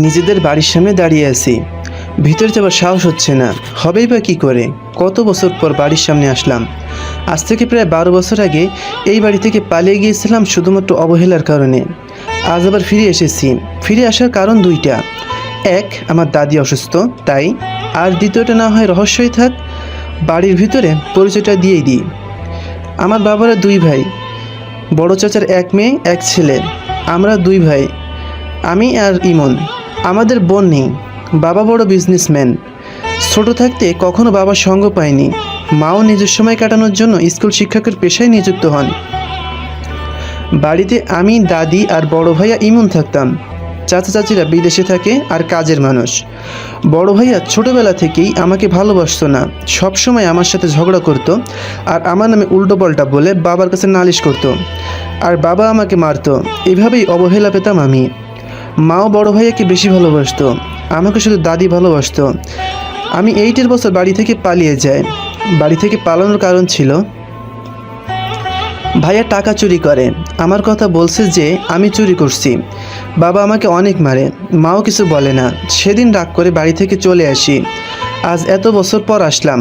নিজেদের বাড়ির সামনে দাঁড়িয়ে আছি, ভিতরে যাবার সাহস হচ্ছে না। হবেই বা কী করে? কত বছর পর বাড়ির সামনে আসলাম। আজ থেকে প্রায় 12 বছর আগে এই বাড়ি থেকে পালিয়ে গিয়েছিলাম শুধুমাত্র অবহেলার কারণে। আজ আবার ফিরে এসেছি। ফিরে আসার কারণ দুইটা: এক, আমার দাদি অসুস্থ তাই, আর দ্বিতীয়টা না হয় রহস্যই থাক। বাড়ির ভিতরে পরিচয়টা দিয়েই দিই। আমার বাবারা দুই ভাই, বড় চাচার এক মেয়ে এক ছেলে। আমরা দুই ভাই, আমি আর ইমন। আমাদের বোন নেই। বাবা বড় বিজনেসম্যান। ছোট থাকতে কখনো বাবার সঙ্গ পায়নি। মাও নিজের সময় কাটানোর জন্য স্কুল শিক্ষকের পেশায় নিযুক্ত হন। বাড়িতে আমি, দাদি আর বড় ভাইয়া ইমন থাকতাম। চাচা চাচিরা বিদেশে থাকে আর কাজের মানুষ। বড় ভাইয়া ছোটবেলা থেকেই আমাকে ভালোবাসতো না, সব সময় আমার সাথে ঝগড়া করত আর আমার নামে উল্টোপাল্টা বলে বাবার কাছে নালিশ করত, আর বাবা আমাকে মারতো। এভাবেই অবহেলা পেতাম আমি। মাও বড় ভাইয়াকে বেশি ভালোবাসতো, আমাকে শুধু দাদি ভালোবাসতো। আমি 8 বছর বাড়ি থেকে পালিয়ে যাই। বাড়ি থেকে পালানোর কারণ ছিল ভাইয়া টাকা চুরি করে। আমার কথা বলছে যে আমি চুরি করছি। বাবা আমাকে অনেক মারে, মাও কিছু বলে না। সেদিন রাগ করে বাড়ি থেকে চলে আসি। আজ এত বছর পর আসলাম,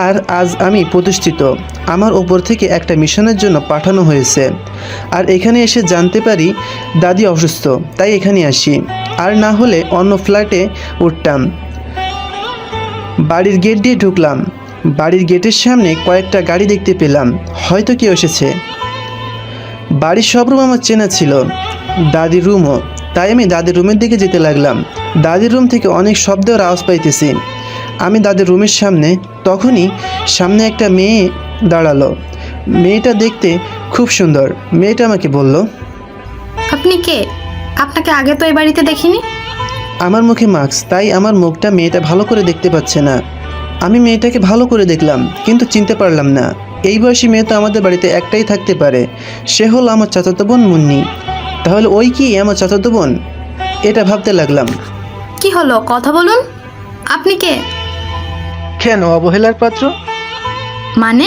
আর আজ আমি প্রতিষ্ঠিত। আমার ওপর থেকে একটা মিশনের জন্য পাঠানো হয়েছে, আর এখানে এসে জানতে পারি দাদি অসুস্থ, তাই এখানে আসি। আর না হলে অন্য ফ্ল্যাটে উঠতাম। বাড়ির গেট দিয়ে ঢুকলাম। বাড়ির গেটের সামনে কয়েকটা গাড়ি দেখতে পেলাম, হয়তো কেউ এসেছে। বাড়ির সব রুম আমার চেনা ছিল, দাদির রুমও। তাই আমি দাদির রুমের দিকে যেতে লাগলাম। দাদির রুম থেকে অনেক শব্দের আওয়াজ পাইতেছি। আমি দাদির রুমের সামনে, তখনই সামনে একটা মেয়ে দাঁড়ালো। মেয়েটা দেখতে খুব সুন্দর। মেয়েটা আমাকে বলল, আপনি কে? আপনাকে আগে তো এই বাড়িতে দেখিনি। আমার মুখে মাস্ক, তাই আমার মুখটা মেয়েটা ভালো করে দেখতে পাচ্ছে না। আমি মেয়েটাকে ভালো করে দেখলাম, কিন্তু চিনতে পারলাম না। এই বয়সী মেয়ে তো আমাদের বাড়িতে একটাই থাকতে পারে, সে হলো আমার চাচাতো বোন মুন্নি। তাহলে ওই কি আমার চাচাতো বোন? এটা ভাবতে লাগলাম। কি হলো, কথা বলুন। আপনি কে? কেন অবহেলার পাত্র? মানে?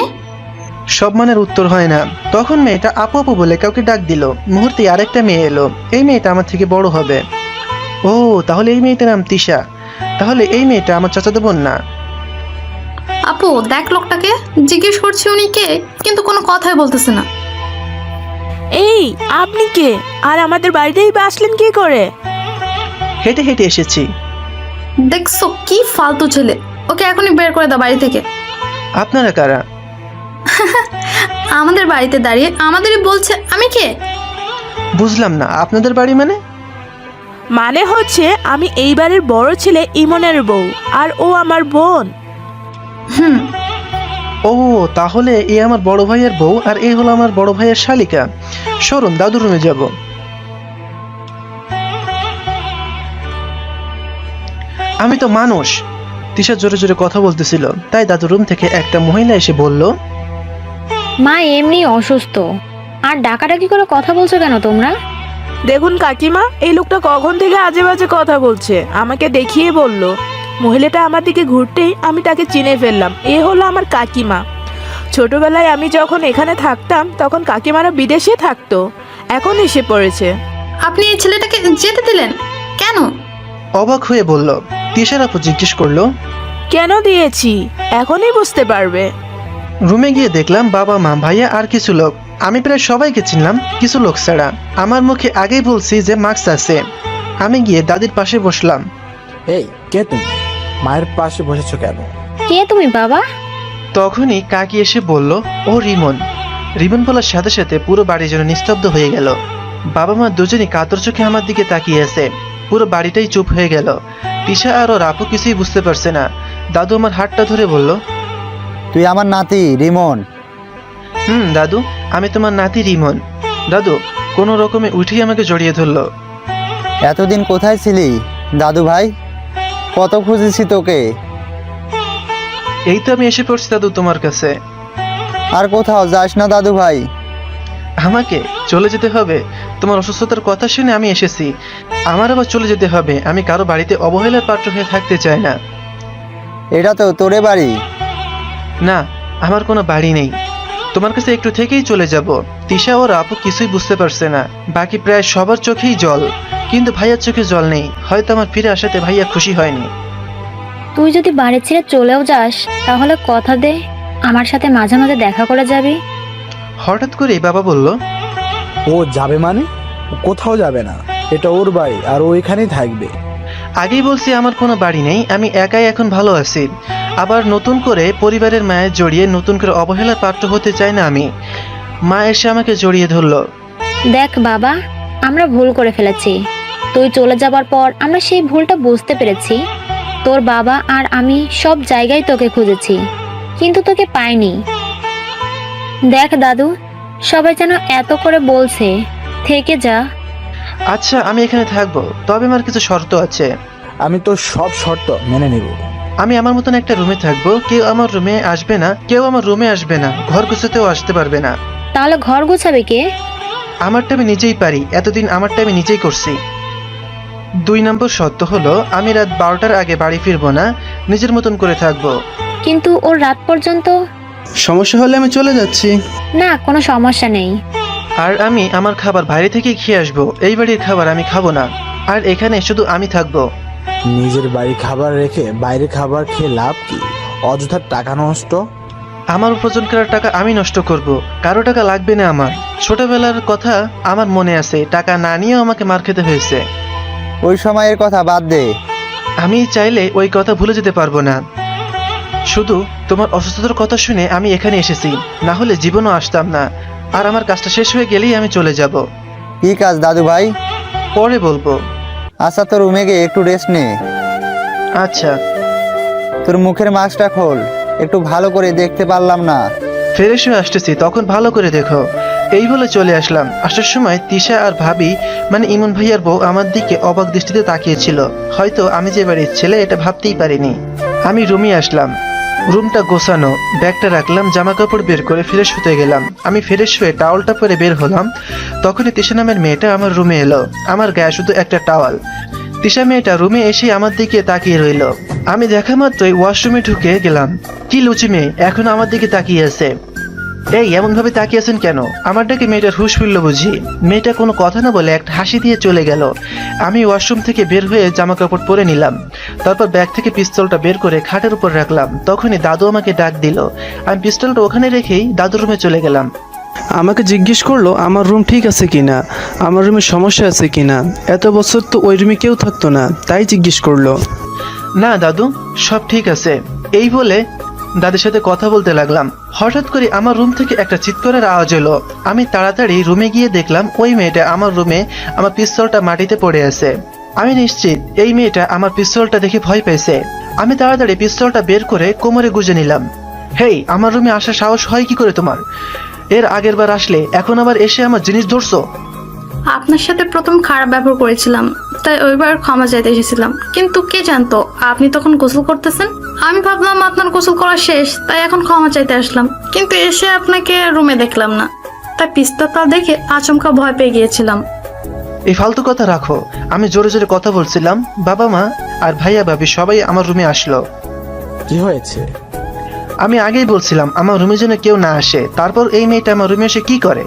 সব মানের উত্তর হয় না। তখন মেয়েটা আপু আপু বলে কাউকে ডাক দিল। মুহূর্তে আরেকটা মেয়ে এলো। এই মেয়েটা আমার থেকে বড় হবে। ও, তাহলে এই মেয়েটার নাম তিশা। তাহলে এই মেয়েটা আমার চাচাতো বোন না? আপু দেখ লোকটাকে, জিজ্ঞেস করছি উনি কে, কিন্তু কোনো কথাই বলতেছে না। এই, আপনি কে? আর আমাদের বাড়িতেই বা আসলেন কি করে? হেঁটে হেঁটে এসেছি। দেখছো কি ফালতু ছেলে, ওকে এখনই বের করে দাও বাড়ি থেকে। আপনারা কারা? আমাদের বাড়িতে দাঁড়িয়ে আমাদেরই বলছে আমি কে? বুঝলাম না, আপনাদের বাড়ি মানে? মানে হচ্ছে আমি এইবারের বড় ছেলে ইমনের বউ, আর ও আমার বোন। হুম। ও, তাহলে এ আমার বড় ভাইয়ের বউ, আর এ হলো আমার বড় ভাইয়ের শালিকা। সরুন, দাদুর রুমে যাব। আমি তো মানুষ। তিশা জোরে জোরে কথা বলতেছিল, তাই দাদুর রুম থেকে একটা মহিলা এসে বলল, মা এমনি অসুস্থ, আর ডাকাডাকি করে কথা বলছো কেন তোমরা? দেখুন কাকিমা, এই লোকটা কখন থেকে আজে বাজে কথা বলছে। আমাকে দেখিয়ে বলল। মহিলাটা আমার দিকে ঘুরতেই আমি তাকে চিনে ফেললাম। এ হলো আমার কাকিমা। ছোটবেলায় আমি যখন এখানে থাকতাম তখন কাকিমারা বিদেশে থাকতো, এখন এসে পড়েছে। আপনি এই ছেলেটাকে যেতে দিলেন কেন? অবাক হয়ে বলল। তিশার আপু জিজ্ঞেস করলো, কেন দিয়েছি এখনই বুঝতে পারবে। রুমে গিয়ে দেখলাম বাবা মা ভাইয়া আর কিছু লোক। আমি প্রায় সবাইকে চিনলাম, কিছু লোক ছাড়া। আমার মুখে আগেই বলছি যে মাস্ক আছে। আমি গিয়ে দাদির পাশে বসলাম। এই, কে তুমি? মায়ের পাশে বসেছো কেন? কে তুমি বাবা? তখনই কাকি এসে বলল, ও রিমন। রিমন বলার সাথে সাথে পুরো বাড়ি যেন নিস্তব্ধ হয়ে গেল। বাবা মা দুজনই কাতর চোখে আমার দিকে তাকিয়ে আছে। পুরো বাড়িটাই চুপ হয়ে গেল। তিশা আর ওর আপু কিছুই বুঝতে পারছে না। দাদু আমার হাতটা ধরে বলল, তুই আমার নাতি রিমন। দাদু, আমি তোমার নাতি রিমন। দাদু কোনো রকমে উঠেই আমাকে জড়িয়ে ধরলো। এতদিন কোথায় ছিলি দাদু ভাই? কত খুঁজেছি তোকে। এই তো আমি এসে পড়ছি দাদু তোমার কাছে। আর কোথাও যাস না দাদু ভাই। আমাকে চলে যেতে হবে? তোমার অসুস্থতার কথা শুনে আমি এসেছি। আমার আবার চলে যেতে হবে? আমি কারো বাড়িতে অবহেলার পাত্র হয়ে থাকতে চাই না। এটা তো তোরে বাড়ি। না, আমার কোনো বাড়ি নেই। তোমার কাছে একটু থেকেই চলে যাব। তিশা ওর আপু কিছুই বুঝতে পারছে না। বাকি প্রায় সবার চোখেই জল। কিন্তু ভাইয়ার চোখে জল নেই, হয়তো আমার ফিরে আসাতে ভাইয়া খুশি হয়নি। তুই যদি বাড়ি ছেড়ে চলেও যাস তাহলে কথা দে আমার সাথে মাঝে মাঝে দেখা করে যাবি। হঠাৎ করেই বাবা বলল, ও যাবে মানে? ও কোথাও যাবে না, এটা ওর বাড়ি আর ও এখানেই থাকবে। আগেই বলছি আমার কোনো বাড়ি নেই, আমি একাই এখন ভালো আছি। আবার নতুন করে পরিবারের মায়ে জড়িয়ে নতুন করে অবহেলার পাত্র হতে চাই না আমি। মা এসে আমাকে জড়িয়ে ধরলো। দেখ বাবা, আমরা ভুল করে ফেলেছি। তুই চলে যাবার পর আমরা সেই ভুলটা বুঝতে পেরেছি। তোর বাবা আর আমি সব জায়গায় তোকে খুঁজেছি, কিন্তু তোকে পাইনি। দেখ দাদু, সবাই যেন এত করে বলছে, থেকে যা। আচ্ছা, আমি এখানে থাকবো, তবে আমার কিছু শর্ত আছে। আমি তো সব শর্ত মেনে নেব। আমি আমার মতন একটা রুমে থাকবো, কেউ আমার রুমে আসবে না, কেউ আমার রুমে আসবে না, ঘর গুছোতেও আসতে পারবে না। তাহলে ঘর গোছাবে কে? আমারটা আমি নিজেই পারি, এতদিন আমারটা আমি নিজেই করছি। 2 নম্বর শর্ত হলো আমি রাত 12টার আগে বাড়ি ফিরবো না, নিজের মতন করে থাকবো। কিন্তু ওর রাত পর্যন্ত। সমস্যা হলে আমি চলে যাচ্ছি। না, কোনো সমস্যা নেই। আর আমি আমার খাবার বাইরে থেকে খেয়ে আসবো, এই বাড়ির খাবার আমি খাবো না। আর এখানে শুধু আমি থাকবো। নিজের বাড়ি খাবার রেখে বাইরে খাবার খেয়ে লাভ কি? অযথার টাকা নষ্ট। আমার উপার্জন করার টাকা আমি নষ্ট করব, কারো টাকা লাগবে না আমার। ছোটবেলার কথা আমার মনে আছে, টাকা না নিয়েও আমাকে মার খেতে হয়েছে। ওই সময়ের কথা বাদ দে। আমি চাইলে ওই কথা ভুলে যেতে পারবো না। শুধু তোমার অসুস্থতার কথা শুনে আমি এখানে এসেছি, না হলে জীবনও আসতাম না। আর আমার কাজটা শেষ হয়ে গেলেই আমি চলে যাব। কি কাজ দাদু ভাই? পরে বলবো। আচ্ছা, তোর রুমে গিয়ে একটু রেস্ট নে। আচ্ছা। তোর মুখের মাস্কটা খোল, একটু ভালো করে দেখতে পারলাম না। ফ্রেশ হয়ে আসতেছি, তখন ভালো করে দেখো। এই বলে চলে আসলাম। আসার সময় তিশা আর ভাবি মানে ইমন ভাইয়ার বউ আমার দিকে অবাক দৃষ্টিতে তাকিয়েছিল। হয়তো আমি যে বাড়ির ছেলে এটা ভাবতেই পারিনি। আমি রুমে আসলাম, রুমটা গোছানো, ব্যাগটা রাখলাম, জামা কাপড় বের করে ফ্রেশ হতে গেলাম। আমি ফ্রেশ হয়ে টাওয়ালটা পরে বের হলাম, তখনই তিশা নামের মেয়েটা আমার রুমে এলো। আমার গায়ে শুধু একটা টাওয়াল। তিশা মেয়েটা রুমে এসে আমার দিকে তাকিয়ে রইল। আমি দেখা মাত্রই ওয়াশরুমে ঢুকে গেলাম। কি লুচি মেয়ে, এখন আমার দিকে তাকিয়ে আছে। এই এমন ভাবে তাকিয়ে আছেন কেন? আমার ডাকে মেয়েটার হুঁশ ফিরল বুঝি। মেয়েটা কোনো কথা না বলে একটা হাসি দিয়ে চলে গেল। আমি ওয়াশরুম থেকে বের হয়ে জামা কাপড় পরে নিলাম, তারপর ব্যাগ থেকে পিস্তলটা বের করে খাটের উপর রাখলাম। তখনই দাদু আমাকে ডাক দিল। আমি পিস্তলটা ওখানে রেখেই দাদুর রুমে চলে গেলাম। আমাকে জিজ্ঞেস করলো আমার রুম ঠিক আছে কিনা, আমার রুমে সমস্যা আছে কিনা। এত বছর তো ওই রুমে কেউ থাকতো না, তাই জিজ্ঞেস করলো। না দাদু, সব ঠিক আছে। এই বলে দাদির সাথে কথা বলতে লাগলাম। হঠাৎ করে আমার রুম থেকে একটা চিৎকারের আওয়াজ এলো। আমি তাড়াতাড়ি রুমে গিয়ে দেখলাম ওই মেয়েটা আমার রুমে আমার পিস্তলটা মাটিতে পড়ে আছে। আমি নিশ্চিত এই মেয়েটা আমার পিস্তলটা দেখে ভয় পেয়েছে। আমি তাড়াতাড়ি পিস্তলটা বের করে কোমরে গুজে নিলাম। হেই, আমার রুমে আসার সাহস হয় কি করে তোমার? এর আগের বার আসলে, এখন আবার এসে আমার জিনিস ধরছো? আপনার সাথে প্রথম খারাপ ব্যবহার করেছিলাম, তাই ওইবার ক্ষমা চাইতে এসেছিলাম। কিন্তু কে জানতো আপনি তখন গোসল করতেছেন। আমি ভাবলাম আপনার গোসল করা শেষ, তাই এখন ক্ষমা চাইতে আসলাম। কিন্তু এসে আপনাকে রুমে দেখলাম না, তাই পিস্তলটা দেখে আচমকা ভয় পেয়ে গিয়েছিলাম। এই ফালতু কথা রাখো। আমি জোরে জোরে কথা বলছিলাম। বাবা মা আর ভাইয়া ভাবি সবাই আমার রুমে আসলো। কি হয়েছে? আমি আগেই বলছিলাম আমার রুমে যেন কেউ না আসে। তারপর এই মেয়েটা আমার রুমে এসে কি করে?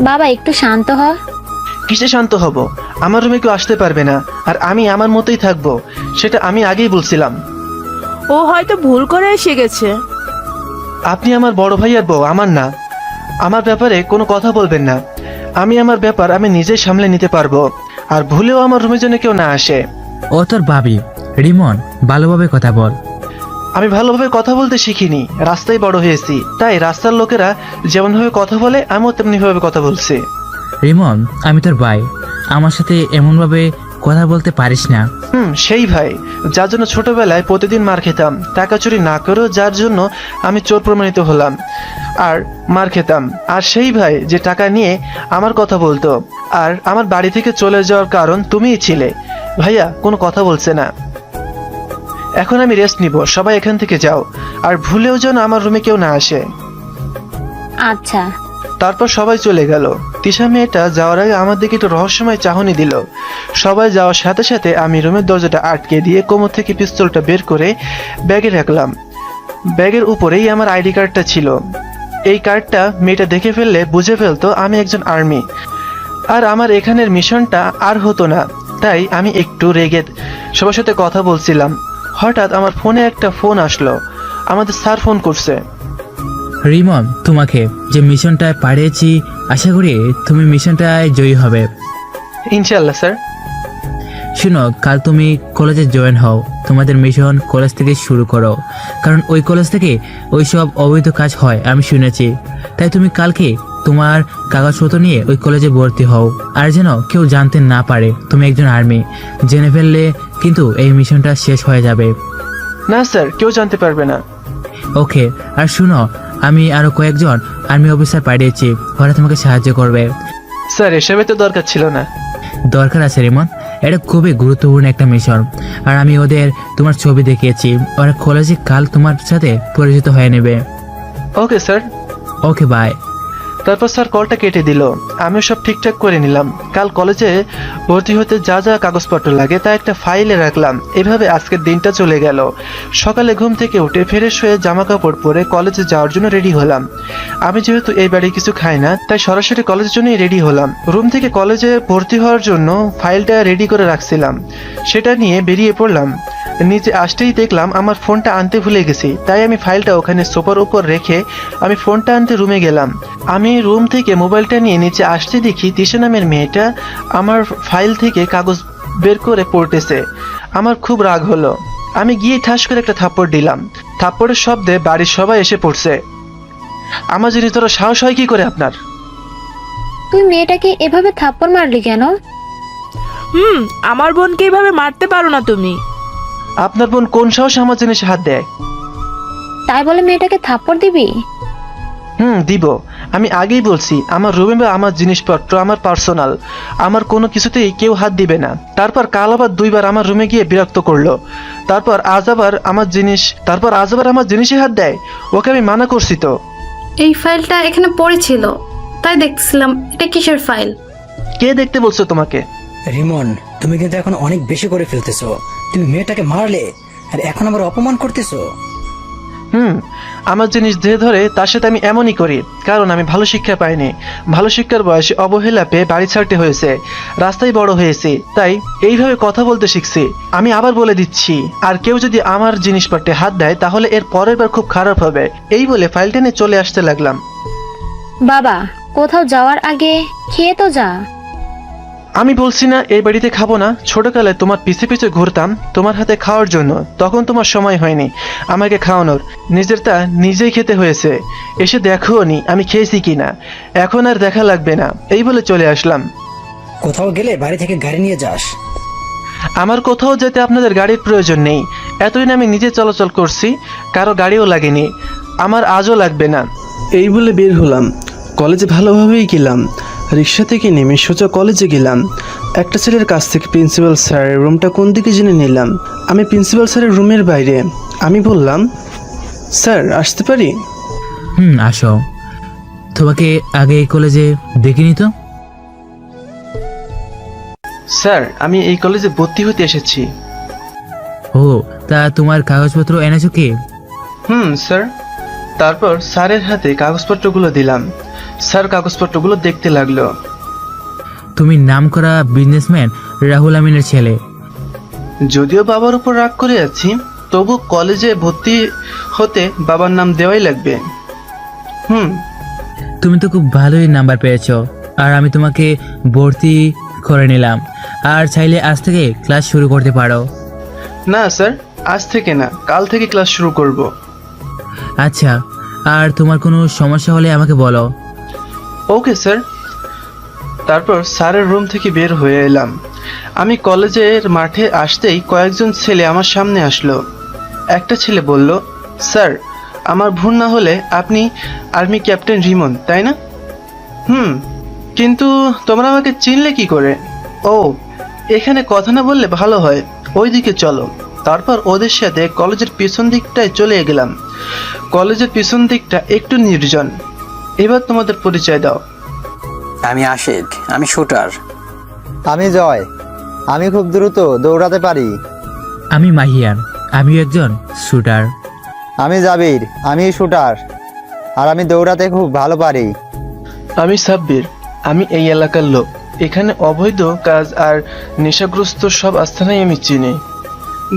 বাবা একটু শান্ত হ। কিসে শান্ত হব? আমার রুমে কেউ আসতে পারবে না, আর আমি আমার মতোই থাকবো। সেটা আমি আগেই বলছিলাম। ও হয়তো ভুল করে এসে গেছে। আপনি আমার বড় ভাইয়ার বউ, আমার না। আমার ব্যাপারে কোনো কথা বলবেন না। আমি আমার ব্যাপার আমি নিজেই সামলে নিতে পারবো। আর ভুলেও আমার রুমে যেন কেউ না আসে। ও তোর ভাবি রিমন, ভালোভাবে কথা বল। আমি ভালোভাবে কথা বলতে শিখিনি, রাস্তায় বড় হয়েছি, তাই রাস্তার লোকেরা যেমনভাবে কথা বলে আমিও তেমনিভাবে কথা বলছি। রিমন, আমি তোর ভাই, আমার সাথে এমনভাবে কথা বলতে পারিস না। সেই ভাই যার জন্য ছোটবেলায় প্রতিদিন মার খেতাম, টাকা চুরি না করেও যার জন্য আমি চোর প্রমাণিত হলাম আর মার খেতাম। আর সেই ভাই যে টাকা নিয়ে আমার কথা বলতো, আর আমার বাড়ি থেকে চলে যাওয়ার কারণ তুমিই ছিলে। ভাইয়া কোনো কথা বলছে না। এখন আমি রেস্ট নিব, সবাই এখান থেকে যাও। আর ভুলেও যেন আমার রুমে কেউ না আসে। আচ্ছা। তারপর সবাই চলে গেল। তিশা মেয়েটা যাওয়ার আগে আমার দিকে একটু রহস্যময় চাহনি দিল। সবাই যাওয়ার সাথে সাথে আমি রুমের দরজাটা আটকে দিয়ে কোমর থেকে পিস্তলটা বের করে ব্যাগে রাখলাম। ব্যাগের উপরেই আমার আইডি কার্ডটা ছিল। এই কার্ডটা মেয়েটা দেখে ফেললে বুঝে ফেলতো আমি একজন আর্মি। আর আমার এখানের মিশনটা আর হতো না, তাই আমি একটু রেগে সবার সাথে কথা বলছিলাম। হঠাৎ আমার ফোনে একটা ফোন আসলো। আমাদের স্যার ফোন করছে। রিমন, তোমাকে যে মিশনটায় পাঠিয়েছি, আশা করি তুমি মিশনটায় জয়ী হবে। ইনশাল্লাহ স্যার। শুনো, কাল তুমি কলেজে জয়েন হও। তোমাদের মিশন কলেজ থেকে শুরু করো, কারণ ওই কলেজ থেকে ওই সব অবৈধ কাজ হয় আমি শুনেছি। তাই তুমি কালকে তোমার কাগজপত্র নিয়ে ওই কলেজে ভর্তি হও। আর যেন কেউ জানতে না পারে তুমি একজন আর্মি। জেনে ফেললে কিন্তু এই মিশনটা শেষ হয়ে যাবে। না স্যার, কেউ জানতে পারবে না। ওকে, আর শুনো, আমি আরো কয়েকজন আর্মি অফিসার পাঠিয়েছি, ওরা তোমাকে সাহায্য করবে। স্যার, এসবে তো দরকার ছিল না। দরকার আছে রিমন, এটা খুবই গুরুত্বপূর্ণ একটা মিশন। আর আমি ওদের তোমার ছবি দেখিয়েছি, ওরা কলেজে কাল তোমার সাথে পরিচিত হয়ে নেবে। Okay sir. Okay, bye. তারপর স্যার কলটা কেটে দিল। আমিও সব ঠিকঠাক করে নিলাম। কাল কলেজে ভর্তি হতে যা যা কাগজপত্র লাগে তা একটা ফাইলে রাখলাম। এভাবে আজকের দিনটা চলে গেল। সকালে ঘুম থেকে উঠে ফ্রেশ হয়ে জামা কাপড় পরে কলেজে যাওয়ার জন্য রেডি হলাম। আমি যেহেতু এই বাড়ি কিছু খাই না, তাই সরাসরি কলেজের জন্যই রেডি হলাম। রুম থেকে কলেজে ভর্তি হওয়ার জন্য ফাইলটা রেডি করে রাখছিলাম, সেটা নিয়ে বেরিয়ে পড়লাম। নিচে আসতেই দেখলাম আমার ফোনটা আনতে ভুলে গেছি, তাই আমি ফাইলটা ওখানে সোফার উপর রেখে আমি ফোনটা আনতে রুমে গেলাম। আমি রুম থেকে মোবাইলটা নিয়ে নিচে আসতে দেখি তিশা নামের মেয়েটা আমার ফাইল থেকে কাগজ বের করে পড়তেছে। আমার খুব রাগ হলো। আমি গিয়ে ঠাস করে একটা থাপ্পড় দিলাম। থাপ্পড়ের শব্দে বাড়ির সবাই এসে পড়ছে। আমার জিনিস ধরো সাহস হয় কি করে আপনার? তুই মেয়েটাকে এভাবে থাপ্পড় মারলি কেন? আমার বোনকে এইভাবে মারতে পারো না তুমি। আপনার বোন কোন সাহসে আমার জিনিসে হাত দেয়? তাই বলে মেয়েটাকে থাপ্পড় দিবি? দিব। আমি আগেই বলছি, আমার রুমে বা আমার জিনিসপত্র আমার পার্সোনাল, আমার কোনো কিছুতেই কেউ হাত দিবে না। তারপর কাল আবার 2বার আমার রুমে গিয়ে বিরক্ত করলো। তারপর আজ আবার আমার জিনিসে হাত দেয়। ওকে আমি মানা করছি তো। এই ফাইলটা এখানে পড়েছিল, তাই দেখতেছিলাম এটা কিসের ফাইল। কে দেখতে বলছো তোমাকে? রিমন, তুমি কিন্তু এখন অনেক বেশি করে ফেলতেছো। তুমি মেয়েটাকে মারলে আর এখন আবার অপমান করতেছো। আমার জিনিস যে ধরে তার সাথে আমি এমনই করি, কারণ আমি ভালো শিক্ষা পাইনি। ভালো শিক্ষার বয়সে অবহেলা পেয়ে বাড়ি ছাড়তে হয়েছে, রাস্তায় বড় হয়েছি, তাই এইভাবে কথা বলতে শিখছি। আমি আবার বলে দিচ্ছি, আর কেউ যদি আমার জিনিসপত্রে হাত দেয় তাহলে এর পরের বার খুব খারাপ হবে। এই বলে ফাইলটা নিয়ে চলে আসতে লাগলাম। বাবা, কোথাও যাওয়ার আগে খেয়ে তো যা। আমি বলছি না এই বাড়িতে খাবো না? ছোটকালে তোমার পিছে পিছে ঘুরতাম তোমার হাতে খাওয়ার জন্য, তখন তোমার সময় হয়নি আমাকে খাওয়ানোর, নিজেরটা নিজেই খেতে হয়েছে। এসে দেখোও নি আমি খেয়েছি কিনা, এখন আর দেখা লাগবে না। এই বলে চলে আসলাম। কোথাও গেলে বাড়ি থেকে গাড়ি নিয়ে যাস। আমার কোথাও যেতে আপনাদের গাড়ির প্রয়োজন নেই। এতদিন আমি নিজে চলাচল করছি, কারো গাড়িও লাগেনি, আমার আজও লাগবে না। এই বলে বের হলাম। কলেজে ভালোভাবেই গেলাম। রিক্সা থেকে নেমে সোজা কলেজে গেলাম। একটা ছেলের কাছ থেকে প্রিন্সিপাল স্যারের রুমটা কোন দিকে জেনে নিলাম। আমি প্রিন্সিপাল স্যারের রুমের বাইরে। আমি বললাম, স্যার আসতে পারি? আসো। তোমাকে আগে এই কলেজে দেখিনি তো। স্যার, আমি এই কলেজে ভর্তি হতে এসেছি। ও, তা তোমার কাগজপত্র এনেছো কি? স্যার। তারপর স্যারের হাতে কাগজপত্রগুলো দিলাম। স্যার কাগজপত্রগুলো দেখতে লাগলো। তুমি নামকরা বিজনেসম্যান রাহুল আমিনের ছেলে। যদিও বাবার উপর রাগ করে আছি, তবু কলেজে ভর্তি হতে বাবার নাম দেওয়াই লাগবে। তুমি তো খুব ভালোই নাম্বার পেয়েছো, আর আমি তোমাকে ভর্তি করে নিলাম। আর চাইলে আজ থেকে ক্লাস শুরু করতে পারো। না স্যার, আজ থেকে না, কাল থেকে ক্লাস শুরু করব। আচ্ছা, আর তোমার কোনো সমস্যা হলে আমাকে বলো। Okay sir. তারপর স্যারের রুম থেকে বের হয়ে এলাম। আমি কলেজের মাঠে আসতেই কয়েকজন ছেলে আমার সামনে আসলো। একটা ছেলে বলল, স্যার, আমার ভুল না হলে আপনি আর্মি ক্যাপ্টেন রিমন, তাই না? কিন্তু তোমরা আমাকে চিনলে কি করে? ও, এখানে কথা না বললে ভালো হয়, ওইদিকে চলো। তারপর ওদের সাথে কলেজের পিছন দিকটায় চলে গেলাম। কলেজের পিছন দিকটা একটু নির্জন। এবার তোমাদের পরিচয় দাও। আমি আশিক, আমি শুটার। আমি জয়, আমি খুব দ্রুত দৌড়াতে পারি। আমি মাহিয়ান, আমিও একজন শুটার। আমি জাবির, আমি শুটার, আর আমি দৌড়াতে খুব ভালো পারি। আমি সাব্বির, আমি এই এলাকার লোক। এখানে অবৈধ কাজ আর নেশাগ্রস্ত সব আস্থানাই আমি চিনি।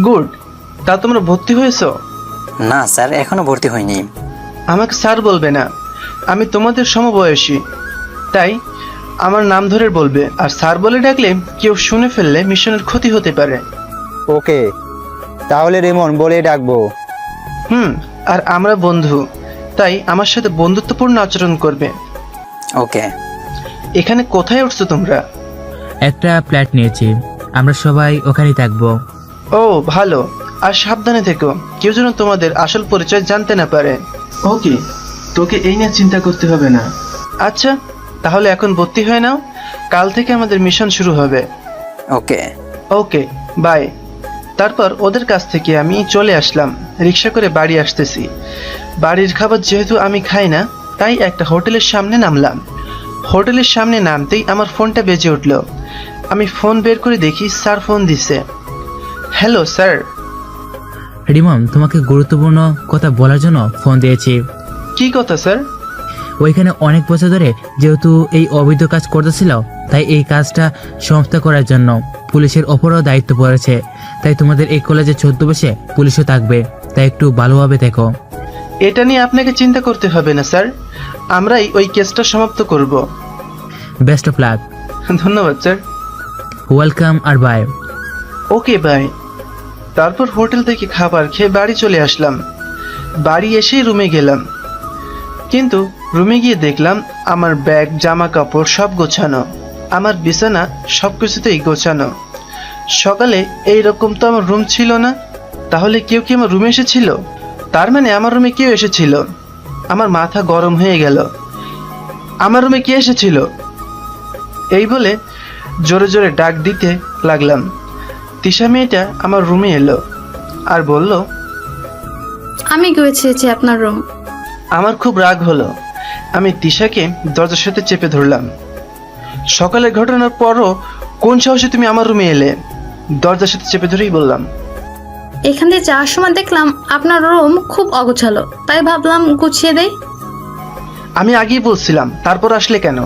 গুড। তা তোমরা ভর্তি হয়েছো? না স্যার, এখনো ভর্তি হয়নি। আমাকে স্যার বলবে না, আমি তোমাদের সমবয়সী, তাই আমার নাম ধরে বলবে। আর স্যার বলে ডাকলে কেউ শুনে ফেললে মিশনের ক্ষতি হতে পারে। ওকে, তাহলে রিমন বলে ডাকবো। আর আমরা বন্ধু, তাই আমার সাথে বন্ধুত্বপূর্ণ আচরণ করবে। ওকে। এখানে কোথায় উঠছো তোমরা? একটা ফ্ল্যাট নিয়েছি, আমরা সবাই ওখানেই থাকবো। ও ভালো। আর সাবধানে থেকো, কেউ যেন তোমাদের আসল পরিচয় জানতে না পারে। ওকে, তোকে এই নিয়ে চিন্তা করতে হবে না। আচ্ছা, তাহলে এখন ভর্তি হয়ে নাও, কাল থেকে আমাদের মিশন শুরু হবে। ওকে। ওকে, বাই। তারপর ওদের কাছ থেকে আমি চলে আসলাম, রিক্সা করে বাড়ি আসতেছি। বাড়ির খাবার যেহেতু আমি খাই না, তাই একটা হোটেলের সামনে নামলাম। হোটেলের সামনে নামতেই আমার ফোনটা বেজে উঠল। আমি ফোন বের করে দেখি স্যার ফোন দিছে। Hello sir. রিমন, তোমাকে গুরুত্বপূর্ণ কথা বলার জন্য ফোন দিয়েছি। কি কথা স্যার? ওইখানে অনেক বছর ধরে যেহেতু এই অবৈধ কাজ করতেছিল, তাই এই কাজটা সমাপ্ত করার জন্য পুলিশের ওপরও দায়িত্ব পড়েছে। তাই তোমাদের এই কলেজে 14 বসে পুলিশও থাকবে, তাই একটু ভালোভাবে দেখো। এটা নিয়ে আপনাকে চিন্তা করতে হবে না স্যার, আমরাই ওই কেসটা সমাপ্ত করব। Best of luck. ধন্যবাদ স্যার। ওয়েলকাম আর বাই। Okay bye. তারপর হোটেল থেকে খাবার খেয়ে বাড়ি চলে আসলাম। বাড়ি এসেই রুমে গেলাম, কিন্তু রুমে গিয়ে দেখলাম আমার ব্যাগ, জামা কাপড় সব গোছানো, আমার বিছানা সব কিছুতেই গোছানো। সকালে এইরকম তো আমার রুম ছিল না, তাহলে কেউ কি আমার রুমে এসেছিল? তার মানে আমার রুমে কেউ এসেছিল। আমার মাথা গরম হয়ে গেল। আমার রুমে কে এসেছিল এই বলে জোরে জোরে ডাক দিতে লাগলাম। তিশা মেয়েটা আমার রুমে এলো আর বলল, আমি গিয়েছি আপনার রুম। আমার খুব রাগ হলো। আমি তিশাকে দরজার সাথে চেপে ধরলাম। সকালের ঘটনার পরও কোন সাহসে তুমি আমার রুমে এলে? দরজার সাথে চেপে ধরেই বললাম। এখান দিয়ে যাওয়ার সময় দেখলাম আপনার রুম খুব অগোছালো, তাই ভাবলাম গুছিয়ে দেই। আমি আগেই বলছিলাম, তারপর আসলে কেন?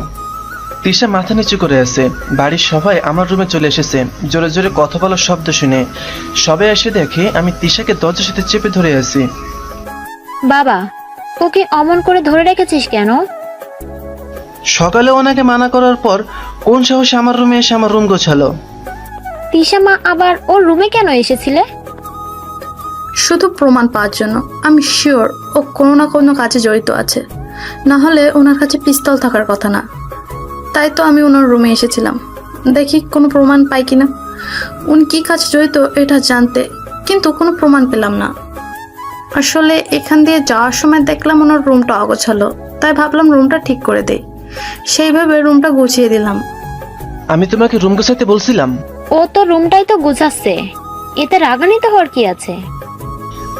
তিশা মাথা নিচু করে আছে। বাড়ির সবাই আমার রুমে চলে এসেছে জোরে জোরে কথা বলার শব্দ শুনে। সবাই এসে দেখে আমি তিশাকে দরজার সাথে চেপে ধরে আছি। বাবা, ওকে অমন করে ধরে রেখেছিস কেন? সকালে ওনাকে মানা করার পর কোন সাহসে আমার রুমে এসে আমার রুম গোছালো? তিশা মা আবার ওর রুমে কেন এসেছিলে? শুধু প্রমাণ পাওয়ার জন্য। আমি শিওর ও কোনো না কোনো কাজে জড়িত আছে, না হলে ওনার কাছে পিস্তল থাকার কথা না। তাই তো আমি ওনার রুমে এসেছিলাম, দেখি কোনো প্রমাণ পাই কিনা উনি কি কাজে জড়িত এটা জানতে, কিন্তু কোনো প্রমাণ পেলাম না। আসলে এখান দিয়ে যাওয়ার সময় দেখলাম ওনার রুমটা অগোছালো, তাই ভাবলাম রুমটা ঠিক করে দেই। সেইভাবে রুমটা গুছিয়ে দিলাম। আমি তোমাকে রুম গোছাতে বলছিলাম। ও তো রুমটাই তো গুছাচ্ছে, এতে রাগান্বিত হওয়ার কি আছে?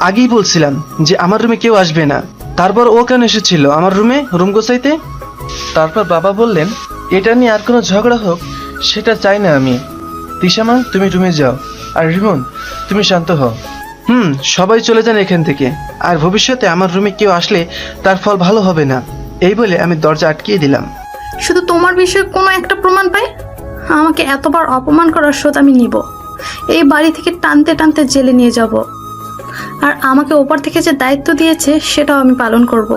আগেই বলছিলাম যে আমার রুমে কেউ আসবে না, তারপর ও কেন এসেছিল আমার রুমে রুম গোছাইতে? তারপর বাবা বললেন, এটা নিয়ে আর কোনো ঝগড়া হোক সেটা চাই না আমি। তিশামা, তুমি রুমে যাও, আর রিমন তুমি শান্ত হও। সবাই চলে যান এখান থেকে, আর ভবিষ্যতে আমার রুমে কেউ আসলে তার ফল ভালো হবে না। এই বলে আমি দরজা আটকিয়ে দিলাম। শুধু তোমার বিষয়ে কোনো একটা প্রমাণ পাই, আমাকে এতবার অপমান করার শোধ আমি নিব। এই বাড়ি থেকে টানতে টানতে জেলে নিয়ে যাব, আর আমাকে ওপর থেকে যে দায়িত্ব দিয়েছে সেটাও আমি পালন করব।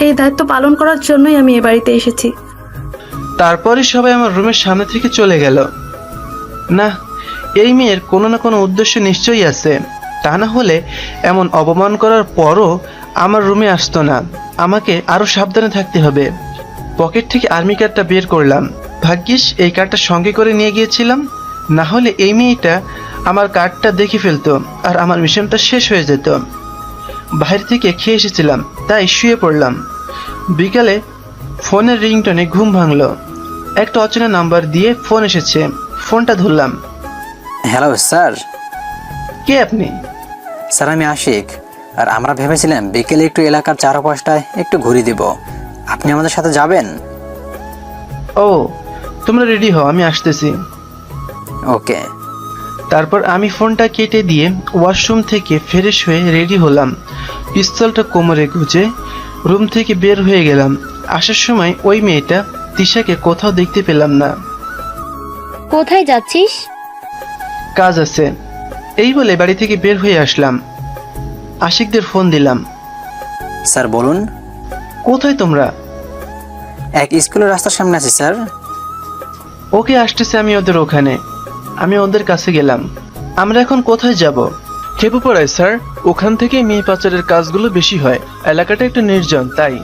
এই দায়িত্ব পালন করার জন্যই আমি এ বাড়িতে এসেছি। তারপরে সবাই আমার রুমের সামনে থেকে চলে গেল। না, এই মেয়ের কোনো না কোনো উদ্দেশ্য নিশ্চয়ই আছে, তা না হলে এমন অপমান করার পরও আমার রুমে আসতো না। আমাকে আরো সাবধানে থাকতে হবে। পকেট থেকে আর্মি কার্ডটা বের করলাম। ভাগ্যিস এই কার্ডটা সঙ্গে করে নিয়ে গিয়েছিলাম, না হলে এই মেয়েটা আমার কার্ডটা দেখে ফেলতো আর আমার মিশনটা শেষ হয়ে যেত। বাইরে থেকে খেয়ে এসেছিলাম, তাই শুয়ে পড়লাম। বিকালে ফোনের রিংটনে ঘুম ভাঙলো। একটা অচেনা নাম্বার দিয়ে ফোন এসেছে। ফোনটা ধরলাম। Hello sir. কে আপনি? স্যার, আমি আশিক। আর আমরা ভেবেছিলাম বিকেলে একটু এলাকার চারপাশটায় একটু ঘুরে দিব। আপনি আমাদের সাথে যাবেন? ও, তোমরা রেডি হও, আমি আসতেছি। ওকে। তারপর আমি ফোনটা কেটে দিয়ে ওয়াশরুম থেকে ফ্রেশ হয়ে রেডি হলাম। পিস্তলটা কোমরে গুজে রুম থেকে বের হয়ে গেলাম। আসার সময় ওই মেয়েটা তিশাকে কোথাও দেখতে পেলাম না। কোথায় যাচ্ছিস? কাজ আছে। এই বলে বাড়ি থেকে বের হয়ে আসলাম। আশিকদের ফোন দিলাম। স্যার বলুন। কোথায় তোমরা? এক স্কুলের রাস্তার সামনে আছি স্যার। ওকে, আসতেছে আমি ওদের ওখানে। আমি ওদের কাছে গেলাম। আমরা এখন কোথায় যাব? খেপুপাড়ায় স্যার। ওখান থেকে মেয়ে পাচারের কাজগুলো বেশি হয়। এলাকাটা একটু নির্জন তাই।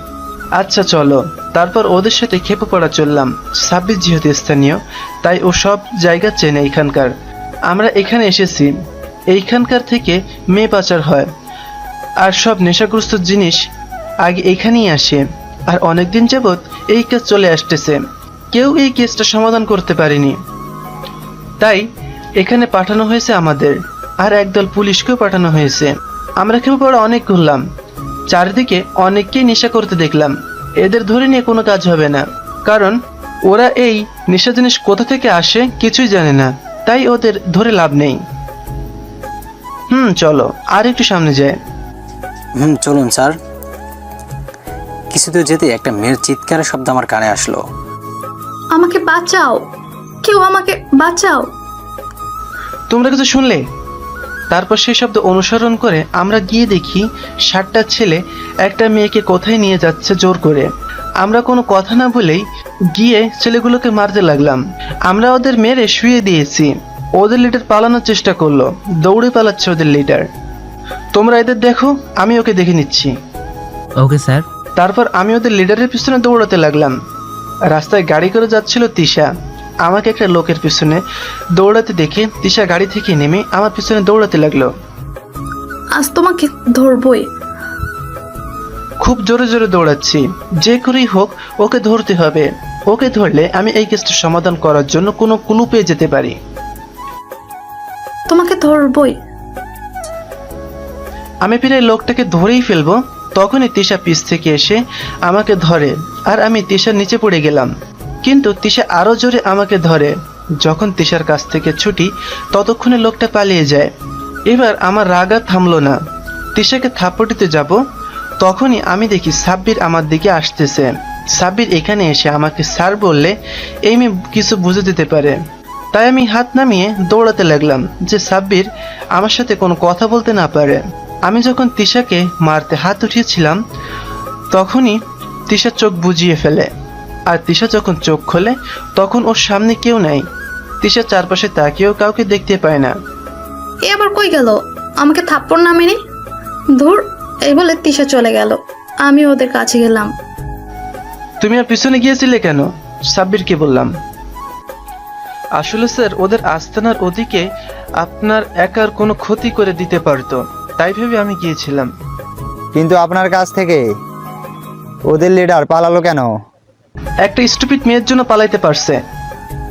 আচ্ছা চলো। তারপর ওদের সাথে খেপুপাড়া চললাম। সাব্বির যেহেতু স্থানীয় তাই ও সব জায়গা চেনে এখানকার। আমরা এখানে এসেছি। এইখানকার থেকে মেয়ে পাচার হয় আর সব নেশাগ্রস্ত জিনিস আগে এখানেই আসে। আর অনেকদিন যাবৎ এই কাজ চলে আসতেছে। কেউ এই কেসটা সমাধান করতে পারেনি, তাই এখানে পাঠানো হয়েছে আমাদের। আর একদল পুলিশকেও পাঠানো হয়েছে। আমরা খেপুপাড়া অনেক ঘুরলাম। চারিদিকে অনেককেই নেশা করতে দেখলাম। এদের ধরে নিয়ে কোনো কাজ হবে না, কারণ ওরা এই নেশা জিনিস কোথা থেকে আসে কিছুই জানে না, তাই ওদের ধরে লাভ নেই। চলো আর একটু সামনে যায়। চলুন স্যার। কিছু দূর যেতে একটা মেয়ের চিৎকারের শব্দ আমার কানে আসলো। আমাকে বাঁচাও, কেউ আমাকে বাঁচাও। তোমরা কিছু শুনলে? তারপর সেই শব্দ অনুসরণ করে আমরা গিয়ে দেখি 7টা ছেলে একটা মেয়েকে কোথায় নিয়ে যাচ্ছে জোর করে। আমরা কোনো কথা না বলেই গিয়ে ছেলেগুলোকে মারতে লাগলাম। আমরা ওদের মেরে শুয়ে দিয়েছি। ওদের লিডার পালানোর চেষ্টা করলো। দৌড়ে পালাচ্ছে ওদের লিডার। তোমরা এদের দেখো, আমি ওকে দেখে নিচ্ছি। Okay sir. তারপর আমি ওদের লিডারের পিছনে দৌড়াতে লাগলাম। রাস্তায় গাড়ি করে যাচ্ছিল তিশা। আমাকে একটা লোকের পিছনে দৌড়াতে দেখে তিশা গাড়ি থেকে নেমে আমার পিছনে দৌড়াতে লাগলো। আজ তোমাকে ধরবই। খুব জোরে জোরে দৌড়াচ্ছি। যে করেই হোক ওকে ধরতে হবে। ওকে ধরলে আমি এই কেসটা সমাধান করার জন্য কোনো ক্লু পেয়ে যেতে পারি। তোমাকে ধরবই। আমি প্রায় লোকটাকে ধরেই ফেলবো, তখনই তিশা পিছ থেকে এসে আমাকে ধরে আর আমি তিশার নিচে পড়ে গেলাম। কিন্তু তিশা আরো জোরে আমাকে ধরে। যখন তিশার কাছ থেকে ছুটি ততক্ষণে লোকটা পালিয়ে যায়। এবার আমার রাগা থামলো না। তিশাকে থাপ্পড় দিতে যাব, তখনই আমি দেখি সাব্বির আমার দিকে আসতেছে। সাব্বির এখানে এসে আমাকে স্যার বললে এই মেয়ে কিছু বুঝে দিতে পারে। তাই আমি হাত নামিয়ে দৌড়াতে লাগলাম যে সাব্বির আমার সাথে কোনো কথা বলতে না পারে। আমি যখন তিশাকে মারতে হাত উঠিয়েছিলাম তখনই তিশা চোখ বুজিয়ে ফেলে। আর তিশা যখন চোখ খোলে তখন ওর সামনে কেউ নাই। তিশা চারপাশে তাকিয়েও কাউকে দেখতে পায় না। এ আবার কই গেল? আমাকে থাপ্পড় না মেরে ধুর। এই বলে তিশা চলে গেল। আমি ওদের কাছে গেলাম। তুমি আর পিছনে গিয়েছিলে কেন? সাব্বিরকে বললাম। আসলে স্যার ওদের আস্তানার ওদিকে আপনার একার কোনো ক্ষতি করে দিতে পারতো, তাই ভেবে আমি গিয়েছিলাম। কিন্তু আপনার কাছ থেকে ওদের লিডার পালালো কেন? একটা স্টুপিড মেয়ের জন্য পালাইতে পারছে।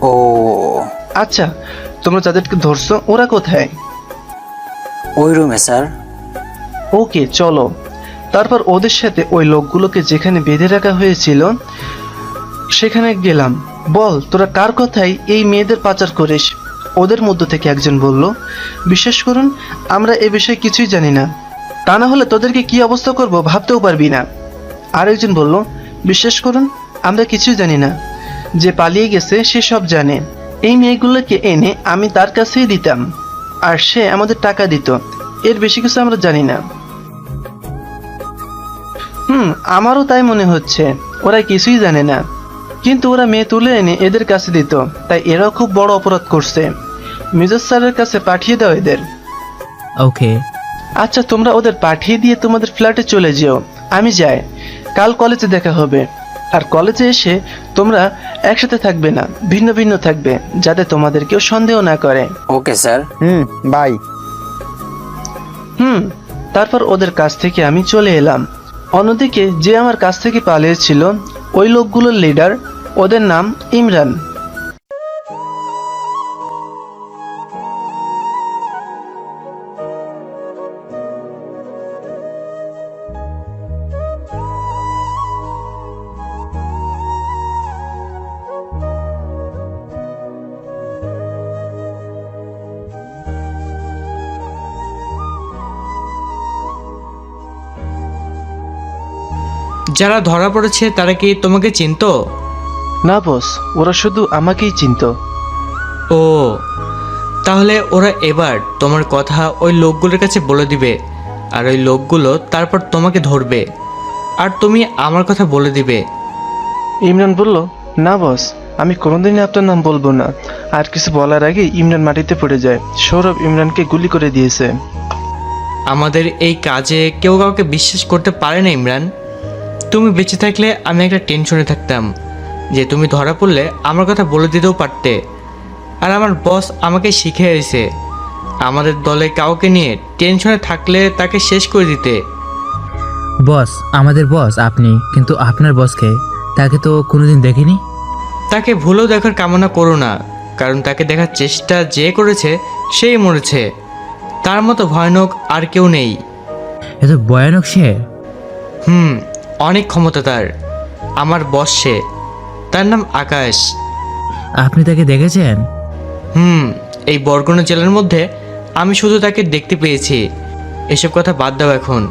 ও আচ্ছা, তোমরা যাদেরকে ধরছো ওরা কোথায়? ওই রুমে স্যার। ওকে চলো। তারপর ওদের সাথে ওই লোকগুলোকে যেখানে বেঁধে রাখা হয়েছিল সেখানে গেলাম। বল তোরা কার কথাই এই মেয়েদের পাচার করিস? ওদের মধ্য থেকে একজন বলল, বিশ্বাস করুন আমরা এ বিষয়ে কিছুই জানি না, তা না হলে তোদেরকে কি অবস্থা করব ভাবতেও পারবি না। আরেকজন বলল, বিশ্বাস করুন আমরা কিছুই জানি না, যে পালিয়ে গেছে সে সব জানে। এই মেয়েগুলোকে এনে আমি তার কাছেই দিতাম আর সে আমাদের টাকা দিত। এর বেশি কিছু আমরা জানি না। আমারও তাই মনে হচ্ছে, ওরা কিছুই জানে না। কিন্তু ওরা মেয়ে তুলে এনে এদের কাছে দিত, তাই এরাও খুব বড় অপরাধ করছে। মিজাজ স্যারের কাছে পাঠিয়ে দাও এদের। ওকে। আচ্ছা তোমরা ওদের পাঠিয়ে দিয়ে তোমাদের ফ্ল্যাটে চলে যেও। আমি যাই। কাল কলেজে দেখা হবে। আর কলেজে এসে তোমরা একসাথে থাকবে না, ভিন্ন ভিন্ন থাকবে, যাতে তোমাদের কেউ সন্দেহ না করে। Okay sir. বাই। তারপর ওদের কাছ থেকে আমি চলে এলাম। অন্যদিকে যে আমার কাছ থেকে পালিয়েছিল ওই লোকগুলোর লিডার, ওদের নাম ইমরান। যারা ধরা পড়েছে তারা কি তোমাকে চিনতো? না বস, ওরা শুধু আমাকেই চিনতো। ও, তাহলে ওরা এবার তোমার কথা ওই লোকগুলোর কাছে বলে দিবে, আর ওই লোকগুলো তারপর তোমাকে ধরবে, আর তুমি আমার কথা বলে দিবে। ইমরান বলল, না বস, আমি কোনোদিনই আপনার নাম বলবো না। আর কিছু বলার আগে ইমরান মাটিতে পড়ে যায়। সৌরভ ইমরানকে গুলি করে দিয়েছে। আমাদের এই কাজে কেউ কাউকে বিশ্বাস করতে পারে না ইমরান। তুমি বেঁচে থাকলে আমি একটা টেনশনে থাকতাম যে তুমি ধরা পড়লে আমার কথা বলে দিতেও পারতে। আর আমার বস আমাকে শিখিয়েছে আমাদের দলে কাউকে নিয়ে টেনশনে থাকলে তাকে শেষ করে দিতে। বস, আমাদের বস আপনি, কিন্তু আপনার বসকে তাকে তো কোনোদিন দেখিনি। তাকে ভুলেও দেখার কামনা করো না, কারণ তাকে দেখার চেষ্টা যে করেছে সেই মরেছে। তার মতো ভয়ানক আর কেউ নেই। এত ভয়ানক সে? অনেক ক্ষমতা তার। আমার বস সে, তার নাম আকাশ। আপনি তাকে দেখেছেন? এই বরগুনা জেলার মধ্যে আমি শুধু তাকে দেখতে পেয়েছি। এসব কথা বাদ দাও, এখন